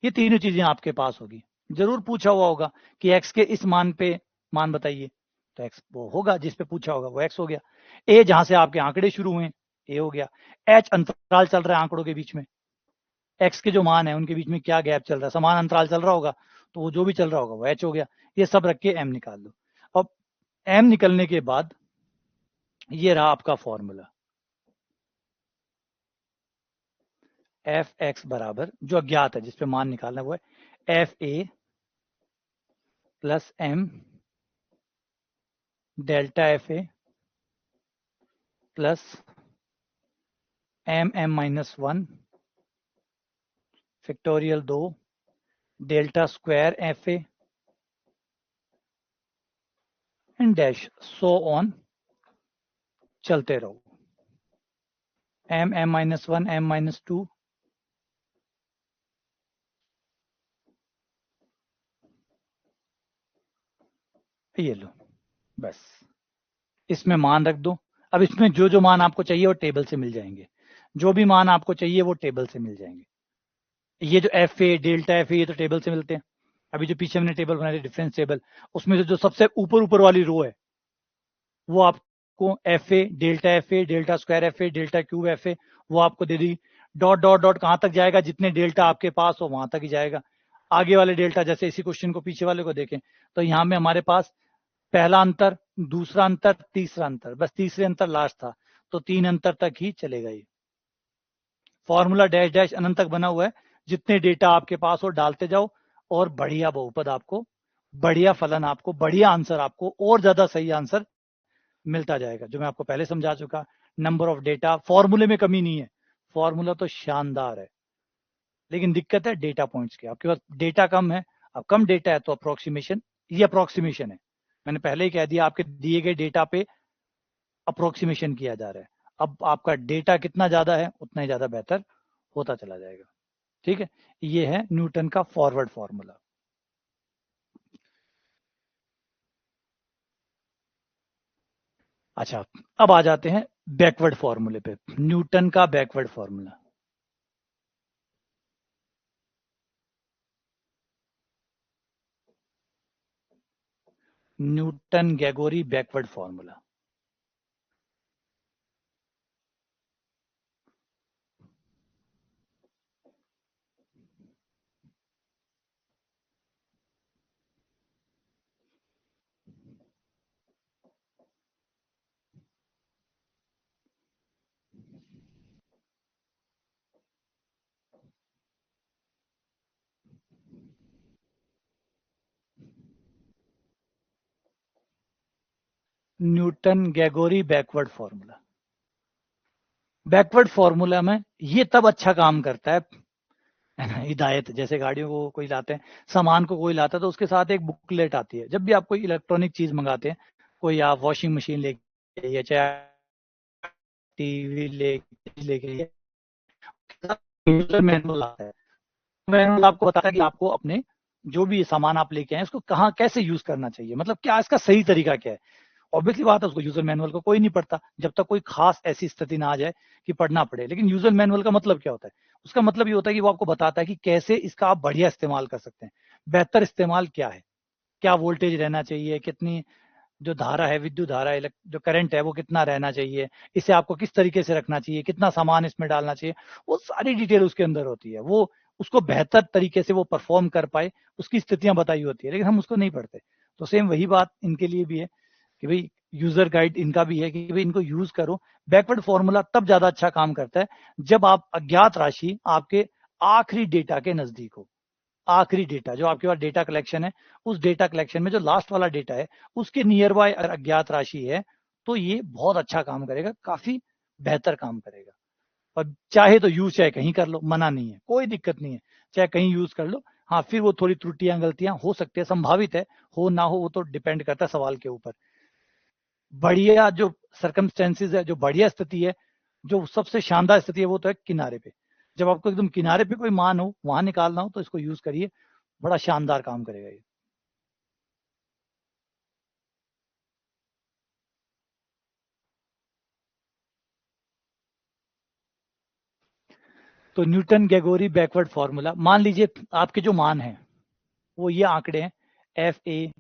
ये तीनों चीजें आपके पास होगी। जरूर पूछा हुआ होगा कि एक्स के इस मान पे मान बताइए, तो एक्स वो होगा जिस पे पूछा होगा, वो एक्स हो गया। ए जहां से आपके आंकड़े शुरू हुए, ए हो गया। एच अंतराल चल रहा है आंकड़ों के बीच में, एक्स के जो मान है उनके बीच में क्या गैप चल रहा है, समान अंतराल चल रहा होगा, तो वो जो भी चल रहा होगा वो एच हो गया। ये सब रख के एम निकाल लो। अब एम निकलने के बाद ये रहा आपका फॉर्मूला, एफ एक्स बराबर, जो अज्ञात है जिसपे मान निकालना, वो है F A plus M delta F A plus M M minus 1 factorial 2 delta square F A and dash, so on, चलते रहो। M M minus 1 M minus 2, ये लो, बस इसमें मान रख दो। अब इसमें जो जो मान आपको चाहिए वो टेबल से मिल जाएंगे, जो भी मान आपको चाहिए वो टेबल से मिल जाएंगे। ये जो एफ ए डेल्टा एफ ए, ये तो टेबल से मिलते हैं। अभी जो पीछे हमने टेबल बनाई थी, डिफरेंस टेबल, उसमें से जो सबसे ऊपर ऊपर वाली रो है वो आपको F A delta square F A delta cube F A, वो आपको दे दी। डॉट डॉट डॉट कहां तक जाएगा? जितने डेल्टा आपके पास हो वहां तक ही जाएगा। आगे वाले डेल्टा, जैसे इसी क्वेश्चन को पीछे वाले को देखें तो यहाँ में हमारे पास पहला अंतर, दूसरा अंतर, तीसरा अंतर, बस तीसरे अंतर लास्ट था, तो 3 अंतर तक ही चलेगा। ये फॉर्मूला डैश डैश अनंत तक बना हुआ है। जितने डेटा आपके पास हो डालते जाओ, और बढ़िया बहुपद आपको, बढ़िया फलन आपको, बढ़िया आंसर आपको, और ज्यादा सही आंसर मिलता जाएगा, जो मैं आपको पहले समझा चुका। नंबर ऑफ डेटा, फॉर्मूले में कमी नहीं है, फॉर्मूला तो शानदार है, लेकिन दिक्कत है डेटा पॉइंट्स की। आपके पास डेटा कम है, अब कम डेटा है तो अप्रोक्सीमेशन, ये अप्रोक्सीमेशन है, मैंने पहले ही कह दिया आपके दिए गए डेटा पे अप्रोक्सीमेशन किया जा रहा है। अब आपका डेटा कितना ज्यादा है उतना ही ज्यादा बेहतर होता चला जाएगा। ठीक है, ये है न्यूटन का फॉरवर्ड फॉर्मूला। अच्छा, अब आ जाते हैं बैकवर्ड फॉर्मूले पे, न्यूटन का backward formula. Newton Gregory backward formula. Newton Gregory backward formula. Backward formula में ये तब अच्छा काम करता है हिदायत, जैसे गाड़ियों को कोई लाते हैं, सामान को कोई लाता है तो उसके साथ एक बुकलेट आती है। जब भी आप कोई इलेक्ट्रॉनिक चीज मंगाते हैं, कोई आप वॉशिंग मशीन लेके या चाहे टीवी लेके यूजर मैनुअल आता है। मैनुअल आपको बताता है कि आपको अपने जो भी सामान आप लेके आए उसको कहाँ कैसे यूज करना चाहिए, मतलब क्या इसका सही तरीका क्या है। ऑब्वियसली बात है उसको यूजर मैनुअल को कोई नहीं पढ़ता जब तक कोई खास ऐसी स्थिति ना आ जाए कि पढ़ना पड़े। लेकिन यूजर मैनुअल का मतलब क्या होता है, उसका मतलब ये होता है कि वो आपको बताता है कि कैसे इसका आप बढ़िया इस्तेमाल कर सकते हैं। बेहतर इस्तेमाल क्या है, क्या वोल्टेज रहना चाहिए, कितनी जो धारा है, विद्युत धारा है, जो करंट है वो कितना रहना चाहिए, इसे आपको किस तरीके से रखना चाहिए, कितना सामान इसमें डालना चाहिए, वो सारी डिटेल उसके अंदर होती है। वो उसको बेहतर तरीके से वो परफॉर्म कर पाए उसकी स्थितियां बताई होती है, लेकिन हम उसको नहीं पढ़ते। तो सेम वही बात इनके लिए भी है कि भाई यूजर गाइड इनका भी है कि भाई इनको यूज करो। बैकवर्ड फॉर्मूला तब ज्यादा अच्छा काम करता है जब आप अज्ञात राशि आपके आखिरी डेटा के नजदीक हो। आखिरी डेटा जो आपके पास डेटा कलेक्शन है, उस डेटा कलेक्शन में जो लास्ट वाला डेटा है उसके नियर बाय अगर अज्ञात राशि है तो ये बहुत अच्छा काम करेगा, काफी बेहतर काम करेगा। और चाहे तो यूज चाहे कहीं कर लो, मना नहीं है, कोई दिक्कत नहीं है, चाहे कहीं यूज कर लो। हाँ, फिर वो थोड़ी त्रुटियां गलतियां हो सकती है, संभावित है, हो ना हो वो तो डिपेंड करता है सवाल के ऊपर। बढ़िया जो सर्कमस्टेंसेज है, जो बढ़िया स्थिति है, जो सबसे शानदार स्थिति है वो तो है किनारे पे। जब आपको एकदम किनारे पे कोई मान हो वहां निकालना हो तो इसको यूज करिए, बड़ा शानदार काम करेगा ये। तो न्यूटन गैगोरी बैकवर्ड फॉर्मूला, मान लीजिए आपके जो मान है वो ये आंकड़े हैं, एफ ए,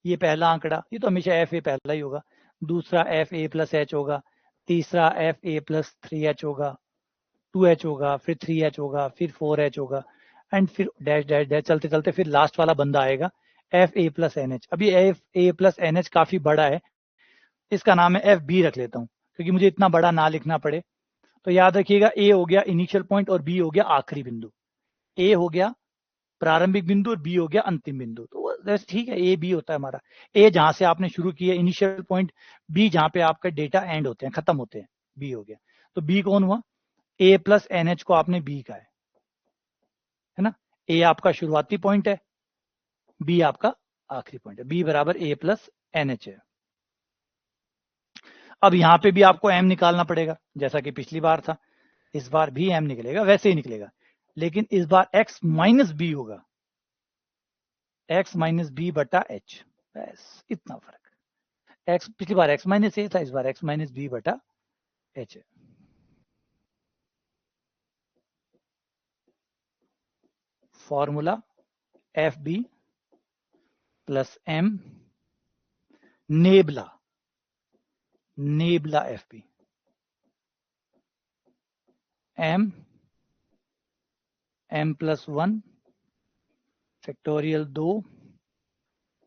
ये पहला आंकड़ा, ये तो हमेशा एफ ए पहला ही होगा, दूसरा एफ ए प्लस एच होगा, तीसरा एफ ए प्लस थ्री एच होगा, टू एच होगा, फिर थ्री एच होगा, फिर फोर एच होगा, एंड फिर डैश डैश डैश चलते चलते फिर लास्ट वाला बंदा आएगा एफ ए प्लस एन एच। अभी एफ ए प्लस एन एच काफी बड़ा है, इसका नाम है एफ बी रख लेता हूँ क्योंकि मुझे इतना बड़ा ना लिखना पड़े। तो याद रखिएगा, ए हो गया इनिशियल पॉइंट और बी हो गया आखिरी बिंदु। ए हो गया प्रारंभिक बिंदु और बी हो गया अंतिम बिंदु। तो ठीक है, ए बी होता है हमारा। ए जहां से आपने शुरू किया इनिशियल पॉइंट, बी जहां पे आपके डेटा एंड होते हैं, खत्म होते हैं, बी हो गया। तो बी कौन हुआ, ए प्लस एन एच को आपने बी का है ना। ए आपका शुरुआती पॉइंट है, बी आपका आखिरी पॉइंट है, बी बराबर ए प्लस एन एच है। अब यहां पे भी आपको एम निकालना पड़ेगा जैसा कि पिछली बार था, इस बार भी एम निकलेगा, वैसे ही निकलेगा, लेकिन इस बार एक्स माइनस बी होगा, एक्स माइनस बी बटा एच, बस इतना फर्क। एक्स पिछली बार एक्स माइनस ए था, इस बार एक्स माइनस बी बटा एच है। Formula f b plus m nabla, nabla f b, m m plus one factorial दो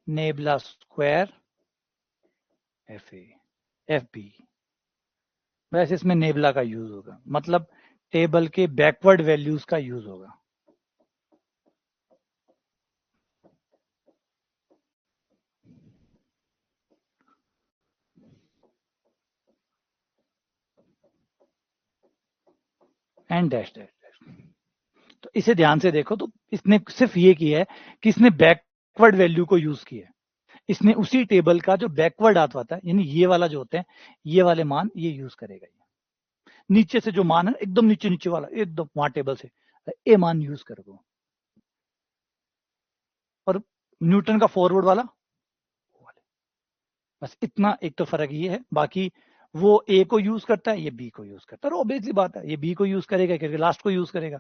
nabla square F a f b. वैसे इसमें नेबला का यूज होगा, मतलब टेबल के बैकवर्ड वैल्यूज का यूज होगा। And dash dash. तो इसे ध्यान से देखो, तो इसने सिर्फ ये किया है कि इसने बैकवर्ड वैल्यू को यूज किया है। इसने उसी टेबल का जो बैकवर्ड आता है, यानी ये वाला जो होते हैं, ये वाले मान ये यूज करेगा। नीचे से जो मान है एकदम नीचे नीचे वाला, एकदम वहां टेबल से ए मान यूज करोगे। और न्यूटन का फॉरवर्ड वाला, बस इतना एक तो फर्क ये है। बाकी वो ए को यूज करता है, ये बी को यूज करता है। और ऑब्वियसली बात है, ये बी को यूज करेगा क्योंकि लास्ट को यूज करेगा,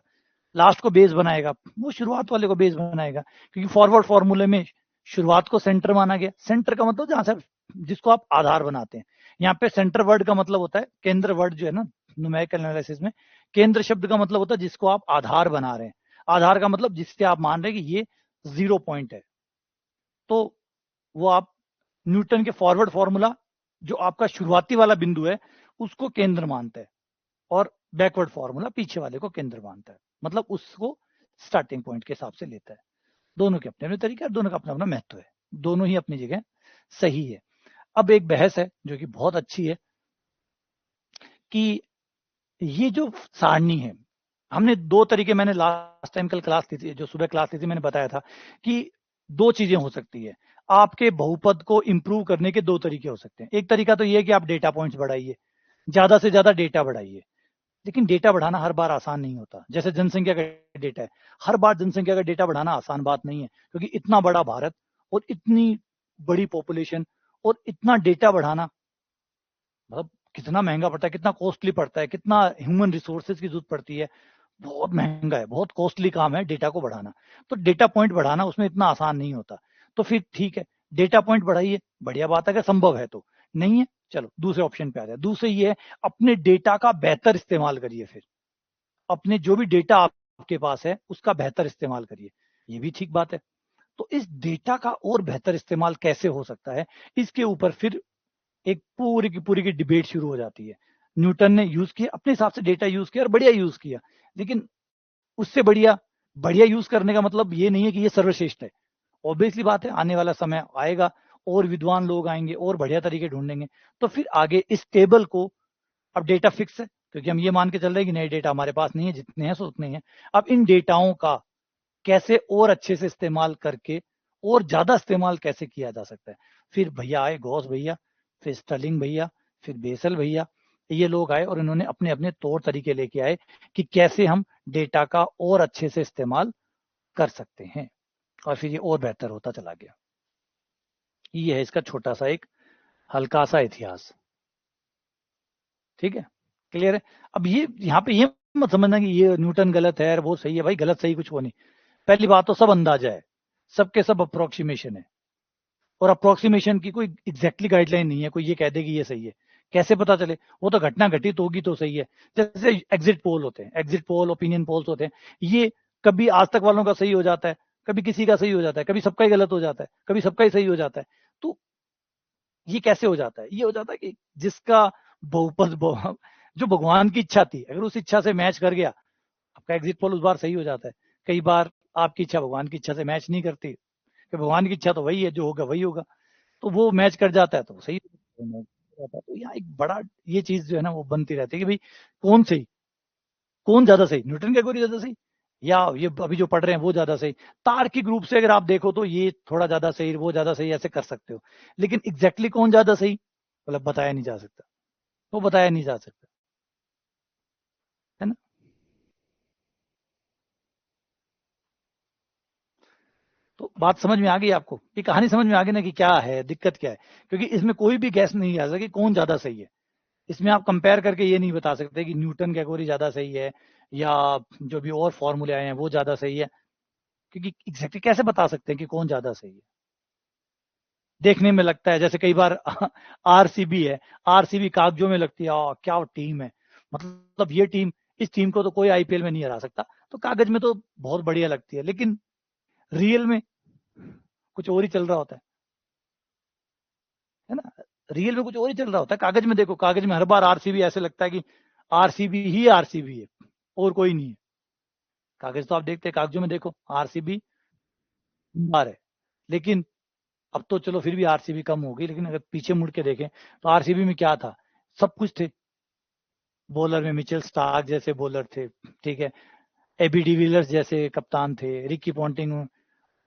लास्ट को बेस बनाएगा, वो शुरुआत वाले को बेस बनाएगा। क्योंकि फॉरवर्ड फॉर्मूले में शुरुआत को सेंटर माना गया। सेंटर का मतलब जहां से जिसको आप आधार बनाते हैं। यहाँ पे सेंटर वर्ड का मतलब होता है, केंद्र वर्ड जो है ना न्यूमेरिकल एनालिसिस में, केंद्र शब्द का मतलब होता है जिसको आप आधार बना रहे हैं। आधार का मतलब जिससे आप मान रहे हैं कि ये 0 पॉइंट है। तो वो आप न्यूटन के फॉरवर्ड फॉर्मूला जो आपका शुरुआती वाला बिंदु है उसको केंद्र मानता है, और बैकवर्ड फॉर्मूला पीछे वाले को केंद्र मानता है, मतलब उसको स्टार्टिंग पॉइंट के हिसाब से लेता है। दोनों के अपने अपने तरीके है, दोनों का अपना अपना महत्व है, दोनों ही अपनी जगह सही है। अब एक बहस है जो कि बहुत अच्छी है कि ये जो सारणी है, हमने दो तरीके, मैंने लास्ट टाइम कल क्लास ली थी, जो सुबह क्लास ली थी, मैंने बताया था कि दो चीजें हो सकती है। आपके बहुपद को इंप्रूव करने के दो तरीके हो सकते हैं। एक तरीका तो ये है कि आप डेटा पॉइंट्स बढ़ाइए, ज्यादा से ज्यादा डेटा बढ़ाइए। लेकिन डेटा बढ़ाना हर बार आसान नहीं होता। जैसे जनसंख्या का डेटा है, हर बार जनसंख्या का डेटा बढ़ाना आसान बात नहीं है, क्योंकि इतना बड़ा भारत और इतनी बड़ी पॉपुलेशन और इतना डेटा बढ़ाना मतलब कितना महंगा पड़ता है, कितना कॉस्टली पड़ता है, कितना ह्यूमन रिसोर्सेज की जरूरत पड़ती है। बहुत महंगा है, बहुत कॉस्टली काम है डेटा को बढ़ाना। तो डेटा पॉइंट बढ़ाना उसमें इतना आसान नहीं होता। तो फिर ठीक है, डेटा पॉइंट बढ़ाइए, बढ़िया बात है, अगर संभव है तो। नहीं है, चलो दूसरे ऑप्शन पे आ जाए। दूसरे ये है, अपने डेटा का बेहतर इस्तेमाल करिए। फिर अपने जो भी डेटा आपके पास है उसका बेहतर इस्तेमाल करिए, ये भी ठीक बात है। तो इस डेटा का और बेहतर इस्तेमाल कैसे हो सकता है, इसके ऊपर फिर एक पूरी की डिबेट शुरू हो जाती है। न्यूटन ने यूज किया अपने हिसाब से, डेटा यूज किया और बढ़िया यूज किया, लेकिन उससे बढ़िया बढ़िया यूज करने का मतलब ये नहीं है कि ये सर्वश्रेष्ठ है। ऑब्वियसली बात है, आने वाला समय आएगा और विद्वान लोग आएंगे और बढ़िया तरीके ढूंढेंगे, तो फिर आगे इस टेबल को, अब डेटा फिक्स है क्योंकि हम ये मान के चल रहे हैं कि नए डेटा हमारे पास नहीं है, जितने हैं सो उतने हैं। अब इन डेटाओं का कैसे और अच्छे से इस्तेमाल करके और ज्यादा इस्तेमाल कैसे किया जा सकता है। फिर भैया आए, गॉस भैया, फिर स्टर्लिंग भैया, फिर बेसल भैया, ये लोग आए और इन्होंने अपने अपने तौर तरीके लेके आए कि कैसे हम डेटा का और अच्छे से इस्तेमाल कर सकते हैं, और फिर ये और बेहतर होता चला गया। ये है इसका छोटा सा एक हल्का सा इतिहास। ठीक है, क्लियर है। अब ये यहाँ पे ये मत समझना कि ये न्यूटन गलत है और वो सही है। भाई गलत सही कुछ हो नहीं। पहली बात तो सब अंदाजा है, सबके सब अप्रोक्सीमेशन है, और अप्रोक्सीमेशन की कोई एग्जैक्टली गाइडलाइन नहीं है। कोई ये कह दे कि ये सही है, कैसे पता चले? वो तो घटना घटित होगी तो सही है। जैसे एग्जिट पोल होते हैं, एग्जिट पोल, ओपिनियन पोल्स होते हैं, ये कभी आज तक वालों का सही हो जाता है, कभी किसी का सही हो जाता है, कभी सबका ही गलत हो जाता है, कभी सबका ही सही हो जाता है। तो ये कैसे हो जाता है? ये हो जाता है कि जिसका बहुपद जो भगवान की इच्छा थी, अगर उस इच्छा से मैच कर गया, आपका एग्जिट पोल उस बार सही हो जाता है। कई बार आपकी इच्छा भगवान की इच्छा से मैच नहीं करती, कि भगवान की इच्छा तो वही है, जो होगा वही होगा, तो वो मैच कर जाता है तो सही होता है। तो यहाँ एक बड़ा ये चीज जो है ना वो बनती रहती है कि भाई कौन सही, कौन ज्यादा सही, न्यूटन का कैटेगरी ज्यादा सही या ये अभी जो पढ़ रहे हैं वो ज्यादा सही। तार्किक रूप से अगर आप देखो तो ये थोड़ा ज्यादा सही, वो ज्यादा सही, ऐसे कर सकते हो। लेकिन एग्जैक्टली कौन ज्यादा सही मतलब बताया नहीं जा सकता, वो बताया नहीं जा सकता, है ना। तो बात समझ में आ गई आपको, ये कहानी समझ में आ गई ना कि क्या है, दिक्कत क्या है। क्योंकि इसमें कोई भी गैस नहीं आ सकता कि कौन ज्यादा सही है। इसमें आप कंपेयर करके ये नहीं बता सकते कि न्यूटन कैटेगरी ज्यादा सही है या जो भी और फॉर्मूले आए हैं वो ज्यादा सही है, क्योंकि एग्जैक्टली कैसे बता सकते हैं कि कौन ज्यादा सही है। देखने में लगता है, जैसे कई बार आरसीबी है, आरसीबी कागजों में लगती है, क्या टीम है, मतलब ये टीम, इस टीम को तो कोई आईपीएल में नहीं हरा सकता, तो कागज में तो बहुत बढ़िया लगती है, लेकिन रियल में कुछ और ही चल रहा होता है ना। रियल में कुछ और ही चल रहा होता है। कागज में देखो, कागज में हर बार आरसीबी ऐसे लगता है कि आरसीबी ही आरसीबी है और कोई नहीं है। कागज तो आप देखते हैं, कागजों में देखो आरसीबी बार है, लेकिन अब तो चलो फिर भी आरसीबी कम होगी, लेकिन अगर पीछे मुड़ के देखें तो आरसीबी में क्या था, सब कुछ थे। बॉलर में मिचेल स्टार्क जैसे बॉलर थे, ठीक है, एबी डिविलियर्स जैसे कप्तान थे, रिकी पॉन्टिंग,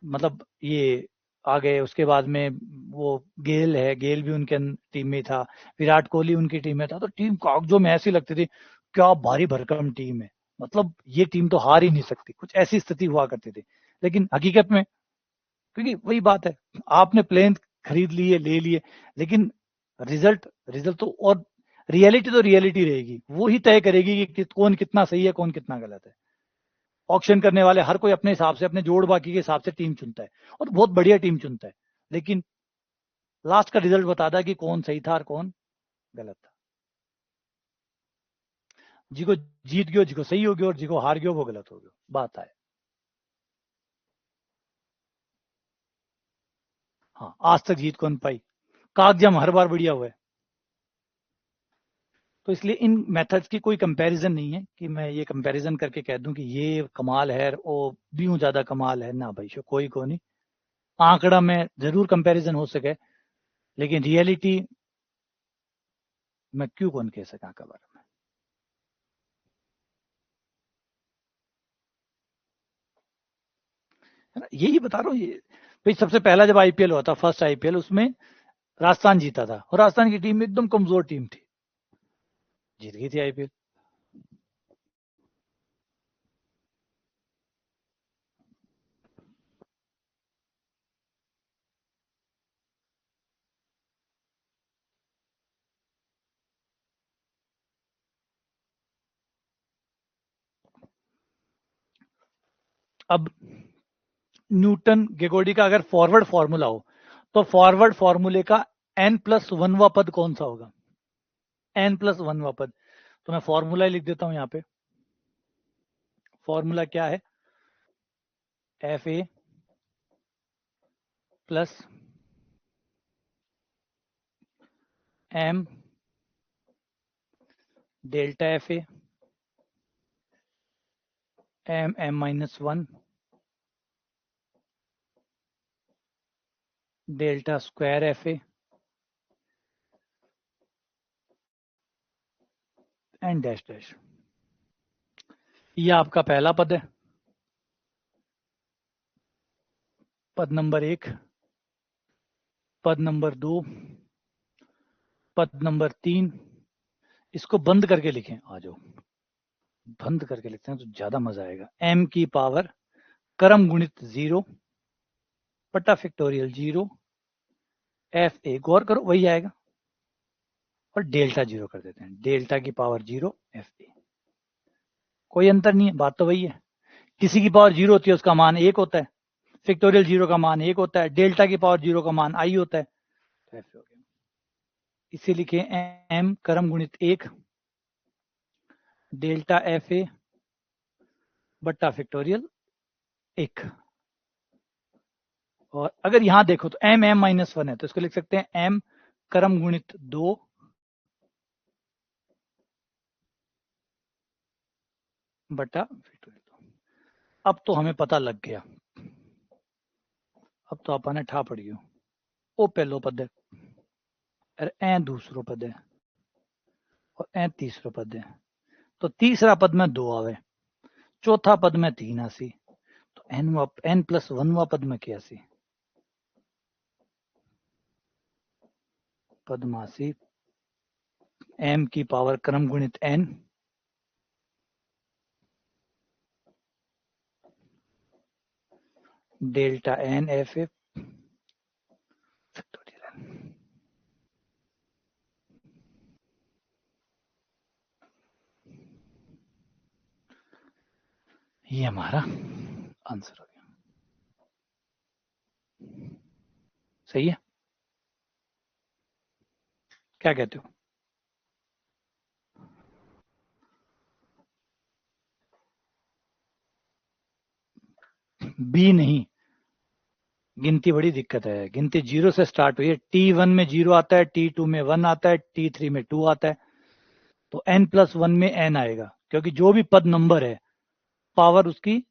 मतलब ये आ गए। उसके बाद में वो गेल है, गेल भी उनके टीम में था, विराट कोहली उनकी टीम में था। तो टीम कागजों में ऐसी लगती थी क्या भारी भरकम टीम है, मतलब ये टीम तो हार ही नहीं सकती, कुछ ऐसी स्थिति हुआ करती थी। लेकिन हकीकत में, क्योंकि वही बात है, आपने प्लेन खरीद लिए, ले लिए, लेकिन रिजल्ट रिजल्ट तो, और रियलिटी तो रियलिटी रहेगी, वो ही तय करेगी कि कौन कितना सही है, कौन कितना गलत है। ऑक्शन करने वाले हर कोई अपने हिसाब से, अपने जोड़ बाकी के हिसाब से टीम चुनता है, और बहुत बढ़िया टीम चुनता है, लेकिन लास्ट का रिजल्ट बताता है कि कौन सही था और कौन गलत था। जिको जीत गयो, जिको सही हो गयो, और जिको हार गयो वो गलत हो गयो, बात है। हाँ, आज तक जीत कौन पाई, कागजम हर बार बढ़िया हुआ है। तो इसलिए इन मेथड्स की कोई कंपैरिजन नहीं है कि मैं ये कंपैरिजन करके कह दूं कि ये कमाल है और भी ज्यादा कमाल है, ना भाई, कोई को नहीं। आंकड़ा में जरूर कंपैरिजन हो सके, लेकिन रियलिटी में क्यों कौन कह सका के बारे में। है ना, यही बता रहा हूँ। ये भाई सबसे पहला जब आईपीएल हुआ था, फर्स्ट आईपीएल, उसमें राजस्थान जीता था, और राजस्थान की टीम एकदम कमजोर टीम थी, जीत गई थी आईपीएल। अब न्यूटन गेगोडी का अगर फॉरवर्ड फॉर्मूला हो, तो फॉरवर्ड फॉर्मूले का n+1वां पद कौन सा होगा, n+1वां पद। तो मैं फॉर्मूला लिख देता हूं यहाँ पे। फॉर्मूला क्या है, FA plus m delta FA m(-1) delta square FA and dash dash. ये आपका पहला पद है, पद नंबर 1, पद नंबर 2, पद नंबर 3। इसको बंद करके लिखें, आ जाओ, बंद करके लिखते हैं तो ज्यादा मजा आएगा। m की पावर क्रम गुणित 0 बटा फैक्टोरियल 0 FA, गौर करो वही आएगा, और डेल्टा 0 कर देते हैं, डेल्टा की पावर 0 FA। कोई अंतर नहीं है, बात तो वही है। किसी की पावर 0 होती है उसका मान 1 होता है, फैक्टोरियल 0 का मान 1 होता है, डेल्टा की पावर 0 का मान i होता है, तो FA हो गया। इसे लिखे m क्रम गुणित 1 डेल्टा FA बट्टा फैक्टोरियल 1। और अगर यहां देखो तो m(m-1) है, तो इसको लिख सकते हैं m क्रम गुणित 2 बटा फैक्टोरियल 2। अब तो हमें पता लग गया, अब तो अपन ने ठा पड़ी हो। ओ पहलो पद है, और ए दूसरो पद है, और ए तीसरो पद है। तो तीसरा पद में 2 आवे, चौथा पद में 3 आसी, तो n+1वां पद में क्या सी, पद मासी m की पावर क्रम गुणित n delta n FA factorial n। ये हमारा आंसर हो गया। सही है, क्या कहते हो। बी नहीं, गिनती बड़ी दिक्कत है, गिनती 0 से स्टार्ट हुई है। T1 में 0 आता है, T2 में 1 आता है, T3 में 2 आता है, तो n+1 में n आएगा, क्योंकि जो भी पद नंबर है पावर उसकी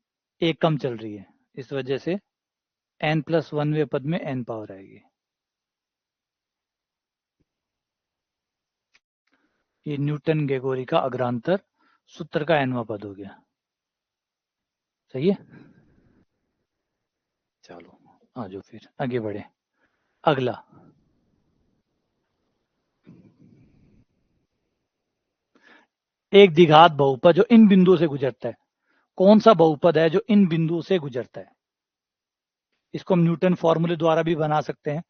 एक कम चल रही है, इस वजह से n+1वें पद में n पावर आएगी। ये न्यूटन गेगोरी का अग्रांतर सूत्र का nवां पद हो गया। सही है। चलो आ जाओ फिर आगे बढ़े। अगला, एक द्विघात बहुपद जो इन बिंदुओं से गुजरता है। कौन सा बहुपद है जो इन बिंदुओं से गुजरता है? इसको हम न्यूटन फॉर्मूले द्वारा भी बना सकते हैं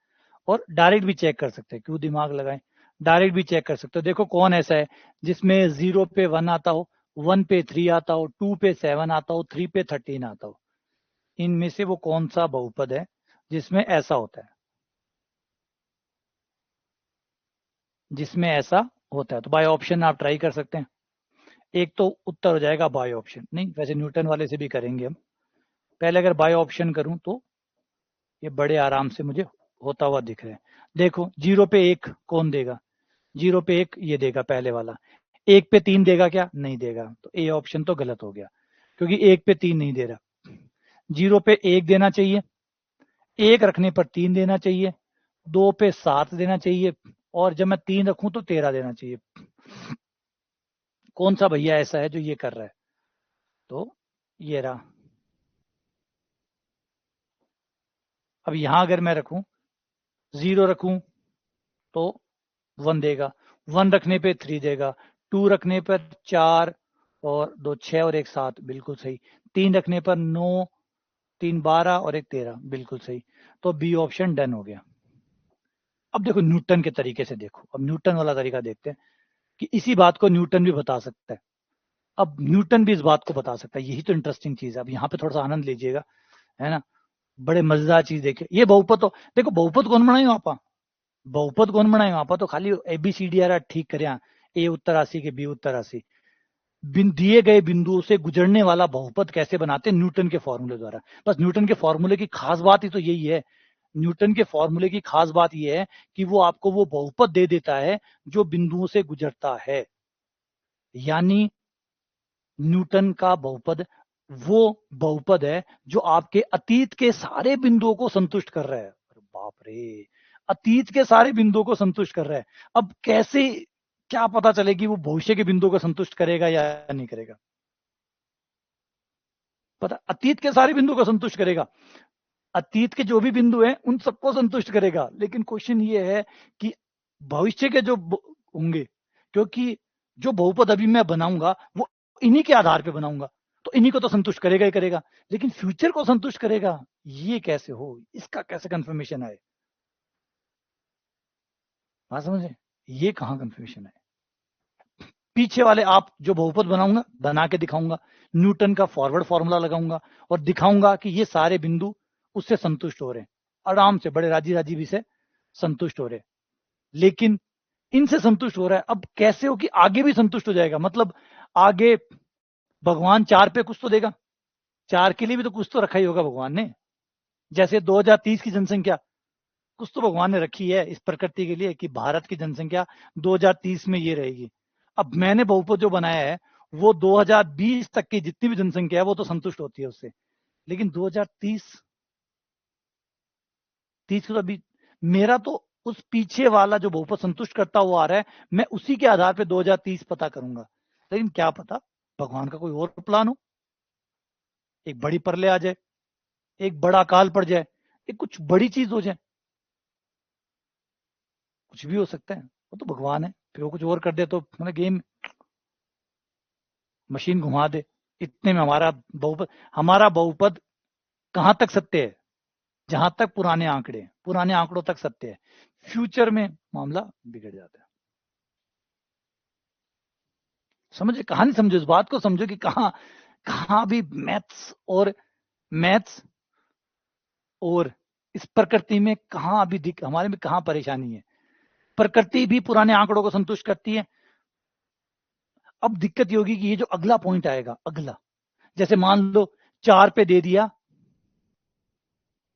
और डायरेक्ट भी चेक कर सकते हैं। क्यों दिमाग लगाएं, डायरेक्ट भी चेक कर सकते हो। देखो कौन ऐसा है जिसमें 0 पे 1 आता हो, 1 पे 3 आता हो, 2 पे 7 आता हो, 3 पे 13 आता हो। इनमें से वो कौन सा बहुपद है जिसमें ऐसा होता है, जिसमें ऐसा होता है? तो बाय ऑप्शन आप ट्राई कर सकते हैं। एक तो उत्तर हो जाएगा बाय ऑप्शन, नहीं वैसे न्यूटन वाले से भी करेंगे हम। पहले अगर बाय ऑप्शन करूं तो ये बड़े आराम से मुझे होता हुआ दिख रहा है। देखो 0 पे 1 कौन देगा? 0 पे 1 ये देगा पहले वाला। 1 पे 3 देगा क्या? नहीं देगा। तो ए ऑप्शन तो गलत हो गया, क्योंकि 1 पे 3 नहीं दे रहा। 0 पे 1 देना चाहिए, 1 रखने पर 3 देना चाहिए, 2 पे 7 देना चाहिए, और जब मैं 3 रखूं तो 13 देना चाहिए। कौन सा भैया ऐसा है जो ये कर रहा है? तो ये रहा। अब यहां अगर मैं रखूं, 0 रखूं तो 1 देगा, 1 रखने पे 3 देगा, 2 रखने पर 4 और 2 6 और 1 7, बिल्कुल सही। 3 रखने पर 9, 3 12 और 1 13, बिल्कुल सही। तो बी ऑप्शन डन हो गया। अब देखो न्यूटन के तरीके से देखो, अब न्यूटन वाला तरीका देखते हैं कि इसी बात को न्यूटन भी बता सकता है। अब न्यूटन भी इस बात को बता सकता है, यही तो इंटरेस्टिंग चीज है। अब यहाँ पे थोड़ा सा आनंद लीजिएगा, है ना। बड़े मजेदार चीज देखिए, ये बहुपद तो देखो, बहुपद कौन बनाए आपा? बहुपद कौन बनाए आपा? तो खाली ABCD ठीक करे, ए उत्तर राशि के बी उत्तर राशि, दिए गए बिंदुओं से गुजरने वाला बहुपद कैसे बनाते हैं? न्यूटन के फॉर्मूले द्वारा। बस न्यूटन के फॉर्मूले की खास बात ही तो यही है। न्यूटन के फॉर्मूले की खास बात यह है कि वो आपको वो बहुपद दे देता है जो बिंदुओं से गुजरता है। यानी न्यूटन का बहुपद वो बहुपद है जो आपके अतीत के सारे बिंदुओं को संतुष्ट कर रहा है। अरे बाप रे, अतीत के सारे बिंदुओं को संतुष्ट कर रहा है। अब कैसे, क्या पता चले कि वो भविष्य के बिंदुओं को संतुष्ट करेगा या नहीं करेगा? पता, अतीत के सारे बिंदुओं को संतुष्ट करेगा। अतीत के जो भी बिंदु हैं उन सबको संतुष्ट करेगा। लेकिन क्वेश्चन ये है कि भविष्य के जो होंगे, क्योंकि जो बहुपद अभी मैं बनाऊंगा वो इन्हीं के आधार पे बनाऊंगा, तो इन्हीं को तो संतुष्ट करेगा ही करेगा। लेकिन फ्यूचर को संतुष्ट करेगा, ये कैसे हो? इसका कैसे कंफर्मेशन आए? बात समझे, ये कहाँ कंफर्मेशन है? पीछे वाले आप जो बहुपद बनाऊंगा, बना के दिखाऊंगा, न्यूटन का फॉरवर्ड फॉर्मूला लगाऊंगा और दिखाऊंगा कि ये सारे बिंदु उससे संतुष्ट हो रहे हैं, आराम से बड़े राजी राजी भी से संतुष्ट हो रहे हैं। लेकिन इनसे संतुष्ट हो रहा है, अब कैसे हो कि आगे भी संतुष्ट हो जाएगा? मतलब आगे भगवान 4 पे कुछ तो देगा, 4 के लिए भी तो कुछ तो रखा ही होगा भगवान ने। जैसे 2030 की जनसंख्या कुछ तो भगवान ने रखी है इस प्रकृति के लिए कि भारत की जनसंख्या 2030 में ये रहेगी। अब मैंने बहुपद जो बनाया है वो 2020 तक की जितनी भी जनसंख्या है वो तो संतुष्ट होती है उससे। लेकिन 2030 30 को तो अभी मेरा तो उस पीछे वाला जो बहुपद संतुष्ट करता हुआ आ रहा है, मैं उसी के आधार पे 2030 पता करूंगा। लेकिन क्या पता भगवान का कोई और प्लान हो, एक बड़ी प्रलय आ जाए, एक बड़ा अकाल पड़ जाए, एक कुछ बड़ी चीज हो जाए, कुछ भी हो सकता है। वो तो भगवान है, फिर वो कुछ और कर दे तो मतलब गेम मशीन घुमा दे। इतने में हमारा बहुपद कहां तक सत्य है? जहां तक पुराने आंकड़े, पुराने आंकड़ों तक सत्य है। फ्यूचर में मामला बिगड़ जाता है। समझे कहानी, समझो इस बात को, समझो कि कहां कहां भी मैथ्स और इस प्रकृति में कहां अभी हमारे में कहां परेशानी है। प्रकृति भी पुराने आंकड़ों को संतुष्ट करती है। अब दिक्कत ये होगी कि ये जो अगला पॉइंट आएगा, अगला, जैसे मान लो 4 पे दे दिया,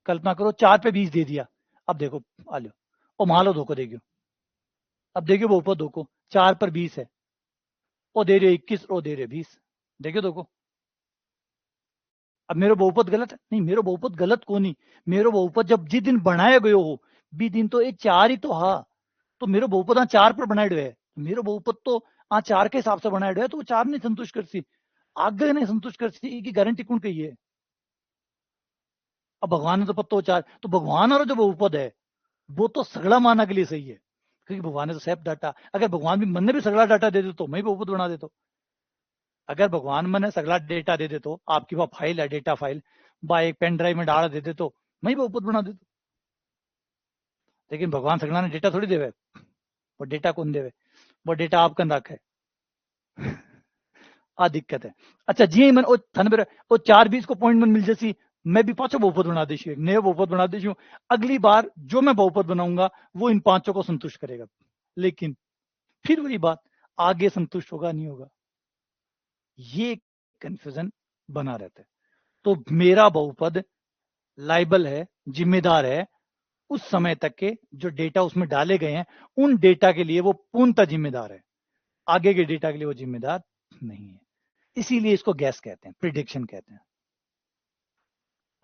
कल्पना करो 4 पे 20 दे दिया। अब देखो आ लो, और मान लो 2 को देगी। अब देखियो वो ऊपर 2 को, 4 पर 20 है, वो दे रहे 21 और दे रहे 20। देखियो 2 को। अब मेरा बहुपद गलत है? नहीं, मेरा बहुपद गलत को नहीं, मेरा बहुपद जब जिस दिन बनाया गयो हो बी दिन तो ये 4 ही तो हाँ। तो मेरा बहुपद हाँ 4 पर बनाए हुए है, मेरा बहुपद तो हाँ 4 के हिसाब से बनाए हुए है, तो वो 4 नहीं संतुष्ट करती। आगे नहीं संतुष्ट करती की गारंटी कौन कही है? अब भगवान ने तो पत्तो चार, तो भगवान और जो बहुपद है वो तो सगड़ा माना के लिए सही है, क्योंकि भगवान ने तो सब डाटा, अगर भगवान भी मन ने भी सगड़ा डाटा दे दे तो मैं भी बहुपद बना देता। अगर भगवान मन ने सगड़ा डेटा दे दे तो आपकी वो फाइल है, डेटा फाइल बा एक पेन ड्राइव में डाल दे दे तो मैं भी बहुपद बना देता। लेकिन भगवान सगड़ा ने डेटा थोड़ी देवे, वो डेटा कौन देवे, वो डेटा आप कन रखे आ दिक्कत है। अच्छा जी मन ओ थन बेर ओ 4-20 को पॉइंट मन मिल जैसी, मैं भी पांचों बहुपद बना देती हूँ, नए बहुपद बना देती हूँ। अगली बार जो मैं बहुपद बनाऊंगा वो इन पांचों को संतुष्ट करेगा, लेकिन फिर वही बात, आगे संतुष्ट होगा नहीं होगा, ये कंफ्यूजन बना रहता है। तो मेरा बहुपद लाइबल है, जिम्मेदार है उस समय तक के जो डेटा उसमें डाले गए हैं उन डेटा के लिए वो पूर्णतः जिम्मेदार है, आगे के डेटा के लिए वो जिम्मेदार नहीं है। इसीलिए इसको गैस कहते हैं, प्रिडिक्शन कहते हैं।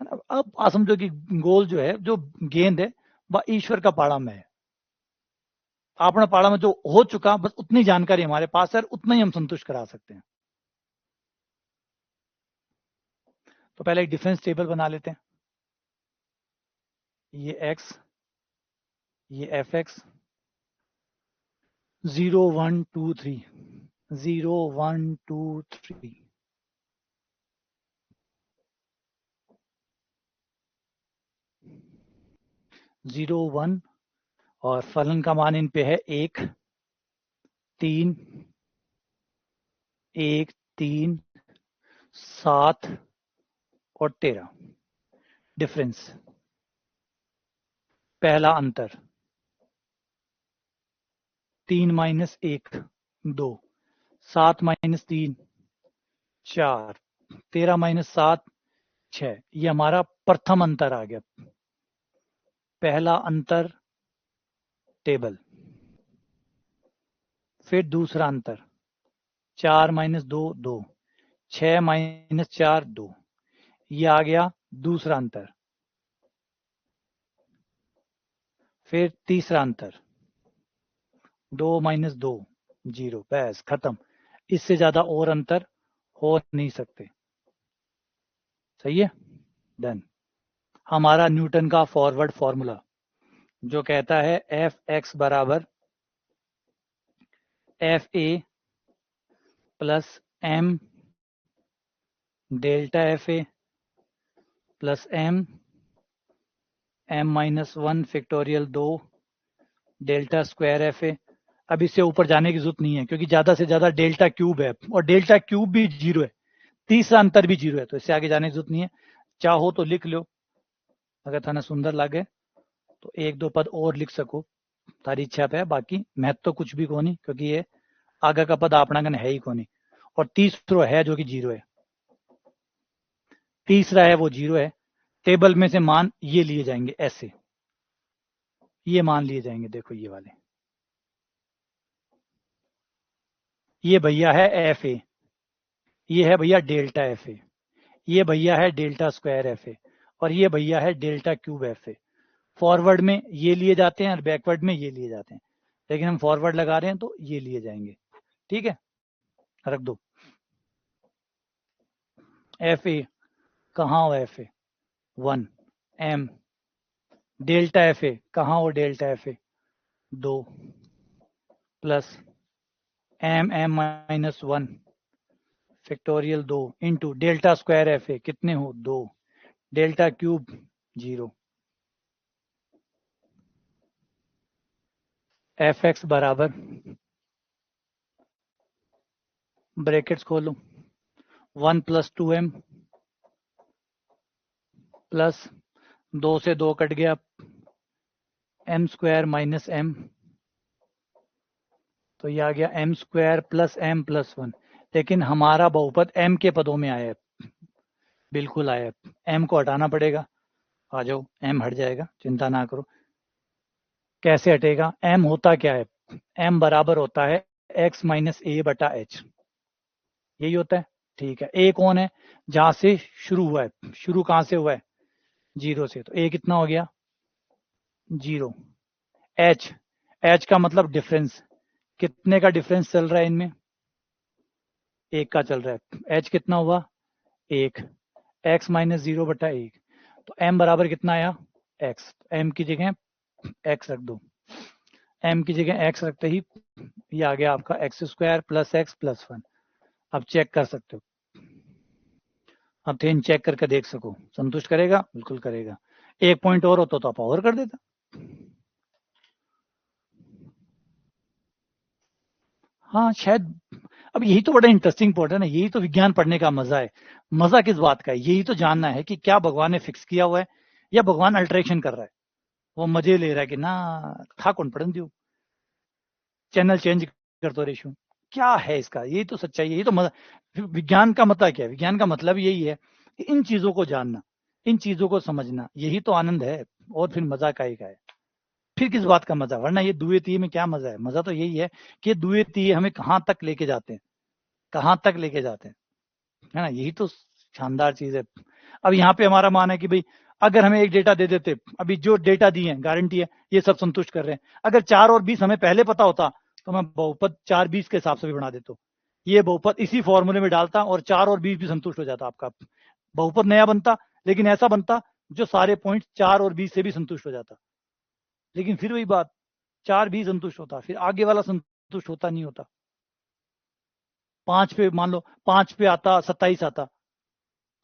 अब आप समझो कि गोल जो है, जो गेंद है वह ईश्वर का पाड़ा में है, अपना पाड़ा में जो हो चुका बस उतनी जानकारी हमारे पास है, उतना ही हम संतुष्ट करा सकते हैं। तो पहले एक डिफरेंस टेबल बना लेते हैं। ये x, ये fx 0 1 2 3 0 1 2 3 0 1 और फलन का मान इन पे है 1 3 1 3 7 और 13। डिफरेंस, पहला अंतर 3 माइनस 1 2, 7 माइनस 3 4, 13 माइनस 7 6, ये हमारा प्रथम अंतर आ गया, पहला अंतर टेबल। फिर दूसरा अंतर 4 माइनस 2 2, 6 माइनस 4 2, ये आ गया दूसरा अंतर। फिर तीसरा अंतर 2 माइनस 2 0, बस खत्म, इससे ज्यादा और अंतर हो नहीं सकते। सही है, डन। हमारा न्यूटन का फॉरवर्ड फॉर्मूला जो कहता है एफ एक्स बराबर F A plus M delta F A plus M minus 1 factorial 2 delta square F A. अब इससे ऊपर जाने की जरूरत नहीं है क्योंकि ज्यादा से ज्यादा डेल्टा क्यूब है और डेल्टा क्यूब भी 0 है, तीसरा अंतर भी 0 है, तो इससे आगे जाने की जरूरत नहीं है। चाहो तो लिख लो, अगर थाना सुंदर लगे तो एक दो पद और लिख सको, तारी इच्छा पे है, बाकी महत्व तो कुछ भी को नहीं क्योंकि ये आगे का पद अपना कन है ही को नहीं। और तीसरा है जो कि 0 है, तीसरा है वो 0 है। टेबल में से मान ये लिए जाएंगे, ऐसे ये मान लिए जाएंगे, देखो ये वाले, ये भैया है एफ ए, ये है भैया डेल्टा एफ ए, ये भैया है डेल्टा स्क्वायर एफ ए, और ये भैया है delta cube F A. Forward में ये लिए जाते हैं और बैकवर्ड में ये लिए जाते हैं, लेकिन हम फॉरवर्ड लगा रहे हैं तो ये लिए जाएंगे। ठीक है, रख दो। एफ ए कहाँ हो, F A 1 M delta F A कहाँ हो, delta F A 2 plus M minus 1 factorial 2 into delta square F A कितने हो 2, डेल्टा क्यूब 0। एफ एक्स बराबर ब्रैकेट्स खोलो 1 प्लस 2m प्लस 2 से 2 कट गया m स्क्वायर माइनस m, तो ये आ गया m square plus m plus 1। लेकिन हमारा बहुपद m के पदों में आया है, बिल्कुल आया है, m को हटाना पड़ेगा। आ जाओ, m हट जाएगा, चिंता ना करो। कैसे हटेगा, m होता क्या है, m बराबर होता है x माइनस ए बटा एच, यही होता है। ठीक है, a कौन है, जहां से शुरू हुआ है, शुरू कहां से हुआ है 0 से, तो a कितना हो गया 0। h का मतलब डिफरेंस, कितने का डिफरेंस चल रहा है इनमें 1 का चल रहा है, एच कितना हुआ 1, एक्स माइनस 0/1, तो एम बराबर कितना आया एक्स, एम की जगह एक्स रख दो, एम की जगह एक्स रखते ही ये आ गया आपका x² + x + 1। अब चेक कर सकते हो, अब थेन चेक करके देख सको संतुष्ट करेगा, बिल्कुल करेगा। एक पॉइंट और होता तो आप और कर देता। हाँ शायद, अब यही तो बड़ा इंटरेस्टिंग पॉइंट है ना, यही तो विज्ञान पढ़ने का मजा है। मजा किस बात का है, यही तो जानना है कि क्या भगवान ने फिक्स किया हुआ है या भगवान अल्टरेशन कर रहा है। वो मजे ले रहा है कि ना था कौन पढ़न दियो, चैनल चेंज कर दो रेशो, क्या है इसका, यही तो सच्चाई है, यही तो मजा। विज्ञान का मतलब क्या है, विज्ञान का मतलब यही है कि इन चीजों को जानना, इन चीजों को समझना, यही तो आनंद है। और फिर मजा का ही का है, फिर किस बात का मजा, वरना ये दुए तीय में क्या मजा है, मजा तो यही है कि दुए तीय हमें कहाँ तक लेके जाते हैं, कहाँ तक लेके जाते हैं, है ना, यही तो शानदार चीज है। अब यहाँ पे हमारा मान है कि भाई अगर हमें एक डेटा दे देते, अभी जो डेटा दिए हैं गारंटी है ये सब संतुष्ट कर रहे हैं, अगर 4 और 20 हमें पहले पता होता तो मैं बहुपद 4-20 के हिसाब से भी बना देता, ये बहुपद इसी फॉर्मूले में डालता और 4 और 20 भी संतुष्ट हो जाता, आपका बहुपद नया बनता, लेकिन ऐसा बनता जो सारे पॉइंट 4 और 20 से भी संतुष्ट हो जाता। लेकिन फिर वही बात, 4 भी संतुष्ट होता, फिर आगे वाला संतुष्ट होता नहीं होता, 5 पे मान लो 5 पे आता 27 आता,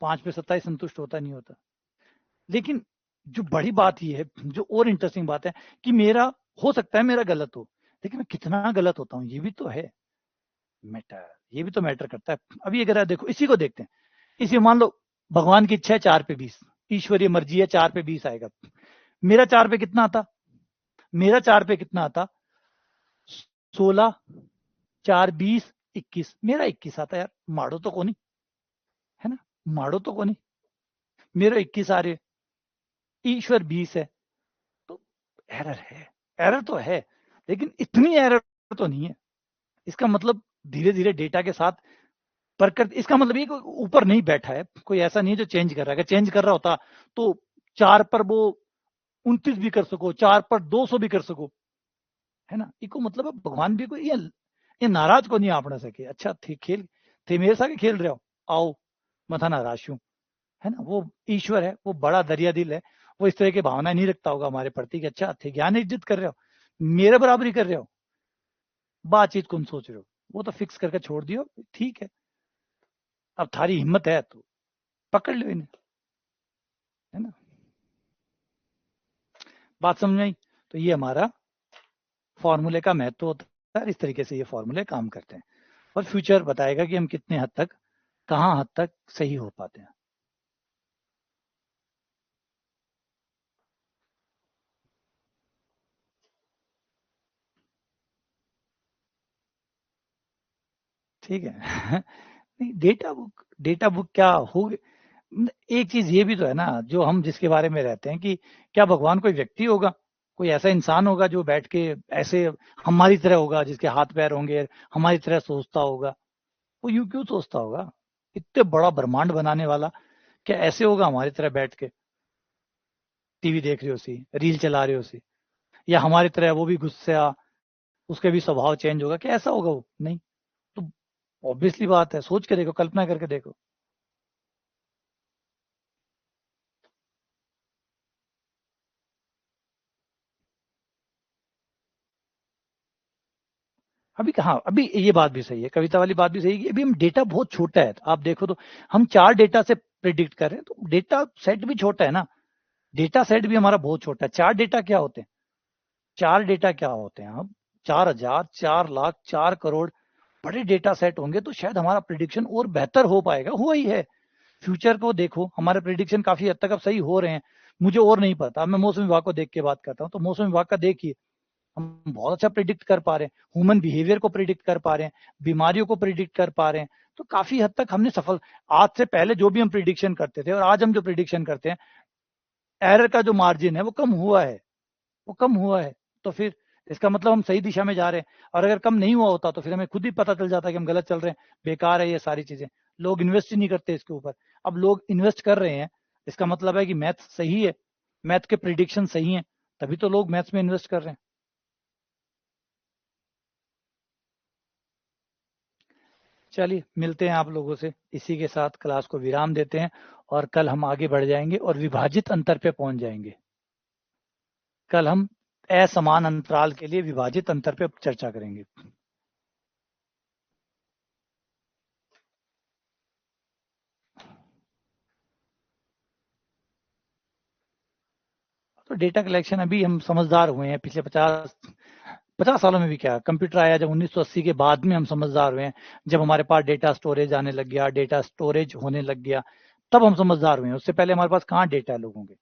5 पे 27 संतुष्ट होता नहीं होता। लेकिन जो बड़ी बात ये है, जो और इंटरेस्टिंग बात है कि मेरा हो सकता है मेरा गलत हो, लेकिन मैं कितना गलत होता हूँ ये भी तो है मैटर, ये भी तो मैटर करता है। अभी अगर देखो इसी को देखते हैं, इसी मान लो भगवान की इच्छा है 4 पे 20, ईश्वरीय मर्जी है 4 पे 20 आएगा, मेरा 4 पे कितना आता, मेरा 4 पे कितना आता 16, 4 20 21, मेरा 21 आता यार, माड़ो तो कोनी, है ना, माड़ो तो कोनी, मेरा 21 आ रहे, ईश्वर 20 है, तो एरर है, एरर तो है, लेकिन इतनी एरर तो नहीं है। इसका मतलब धीरे धीरे डेटा के साथ प्रकृति, इसका मतलब ये ऊपर नहीं बैठा है, कोई ऐसा नहीं है जो चेंज कर रहा है, अगर चेंज कर रहा होता तो 4 पर वो 29 भी कर सको, 4 पर 200 भी कर सको, है ना, इको मतलब भगवान भी कोई ये नाराज को नहीं आपने सके, अच्छा थे खेल थे मेरे साथ खेल रहे हो, आओ मथा नाराज हूं, है ना, वो ईश्वर है, वो बड़ा दरिया दिल है, वो इस तरह की भावना नहीं रखता होगा हमारे प्रति कि अच्छा थे ज्ञान इज्जत कर रहे हो, मेरे बराबरी कर रहे हो, बातचीत कौन सोच रहे हो, वो तो फिक्स करके छोड़ दियो, ठीक है, अब थारी हिम्मत है तो पकड़ लो इन्हें, है ना, बात समझ में आई। तो ये हमारा फॉर्मूले का महत्व होता है, इस तरीके से ये फॉर्मूले काम करते हैं, और फ्यूचर बताएगा कि हम कितने हद तक, कहाँ हद तक सही हो पाते हैं। ठीक है नहीं, डेटा बुक क्या हो, एक चीज ये भी तो है ना, जो हम जिसके बारे में रहते हैं कि क्या भगवान कोई व्यक्ति होगा, कोई ऐसा इंसान होगा जो बैठ के ऐसे हमारी तरह होगा, जिसके हाथ पैर होंगे, हमारी तरह सोचता होगा, वो यूं क्यों सोचता होगा, इतने बड़ा ब्रह्मांड बनाने वाला क्या ऐसे होगा हमारी तरह बैठ के टीवी देख रहे हो सी, रील चला रहे हो सी, या हमारी तरह वो भी गुस्सा, उसके भी स्वभाव चेंज होगा, क्या ऐसा होगा वो, नहीं, तो ऑब्वियसली बात है, सोच के देखो, कल्पना करके देखो। अभी कहाँ, अभी ये बात भी सही है, कविता वाली बात भी सही है कि अभी हम डेटा बहुत छोटा है, आप देखो तो हम 4 डेटा से प्रिडिक्ट कर रहे हैं, तो डेटा सेट भी छोटा है ना, डेटा सेट भी हमारा बहुत छोटा है। 4 डेटा क्या होते हैं, 4 डेटा क्या होते हैं, हम 4,000, 4 लाख, 4 करोड़ बड़े डेटा सेट होंगे तो शायद हमारा प्रिडिक्शन और बेहतर हो पाएगा, हुआ ही है। फ्यूचर को देखो, हमारे प्रिडिक्शन काफी हद तक अब सही हो रहे हैं, मुझे और नहीं पता, मैं मौसम विभाग को देख के बात करता हूँ, तो मौसम विभाग का देखिए, हम बहुत अच्छा प्रिडिक्ट कर पा रहे हैं, ह्यूमन बिहेवियर को प्रिडिक्ट कर पा रहे हैं, बीमारियों को प्रिडिक्ट कर पा रहे हैं, तो काफी हद तक हमने सफल, आज से पहले जो भी हम प्रिडिक्शन करते थे और आज हम जो प्रिडिक्शन करते हैं, एरर का जो मार्जिन है वो कम हुआ है, वो कम हुआ है, तो फिर इसका मतलब हम सही दिशा में जा रहे हैं, और अगर कम नहीं हुआ होता तो फिर हमें खुद ही पता चल जाता कि हम गलत चल रहे हैं, बेकार है ये सारी चीजें, लोग इन्वेस्ट ही नहीं करते इसके ऊपर, अब लोग इन्वेस्ट कर रहे हैं, इसका मतलब है कि मैथ सही है, मैथ के प्रिडिक्शन सही है, तभी तो लोग मैथ्स में इन्वेस्ट कर रहे हैं। चलिए मिलते हैं आप लोगों से, इसी के साथ क्लास को विराम देते हैं और कल हम आगे बढ़ जाएंगे और विभाजित अंतर पे पहुंच जाएंगे। कल हम असमान अंतराल के लिए विभाजित अंतर पे चर्चा करेंगे। तो डेटा कलेक्शन अभी हम समझदार हुए हैं, पिछले 50 सालों में भी क्या, कंप्यूटर आया जब 1980 के बाद में हम समझदार हुए हैं, जब हमारे पास डेटा स्टोरेज आने लग गया, डेटा स्टोरेज होने लग गया, तब हम समझदार हुए हैं। उससे पहले हमारे पास कहाँ डेटा है लोगों के।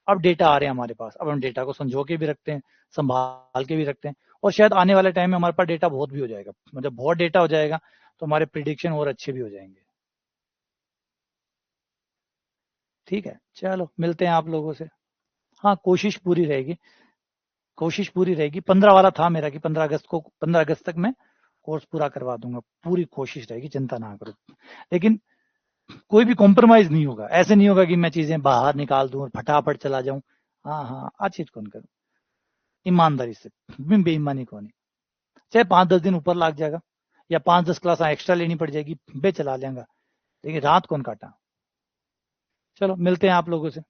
अब डेटा आ रहे हैं हमारे पास, अब हम डेटा को संजो के भी रखते हैं, संभाल के भी रखते हैं, और शायद आने वाले टाइम में हमारे पास डेटा बहुत भी हो जाएगा, मतलब बहुत डेटा हो जाएगा तो हमारे प्रिडिक्शन और अच्छे भी हो जाएंगे। ठीक है, चलो मिलते हैं आप लोगों से। हाँ, कोशिश पूरी रहेगी। 15 वाला था मेरा कि 15 अगस्त तक मैं कोर्स पूरा करवा दूंगा, पूरी कोशिश रहेगी, चिंता ना करो। लेकिन कोई भी कॉम्प्रोमाइज नहीं होगा, ऐसे नहीं होगा कि मैं चीजें बाहर निकाल दूं और फटाफट चला जाऊं। हाँ हाँ, आज चीज कौन करूं, ईमानदारी से, बेईमानी को नहीं। चाहे 5-10 दिन ऊपर लग जाएगा या 5-10 क्लास एक्स्ट्रा लेनी पड़ जाएगी, बे चला लेंगा, लेकिन रात कौन काटा। चलो मिलते हैं आप लोगों से।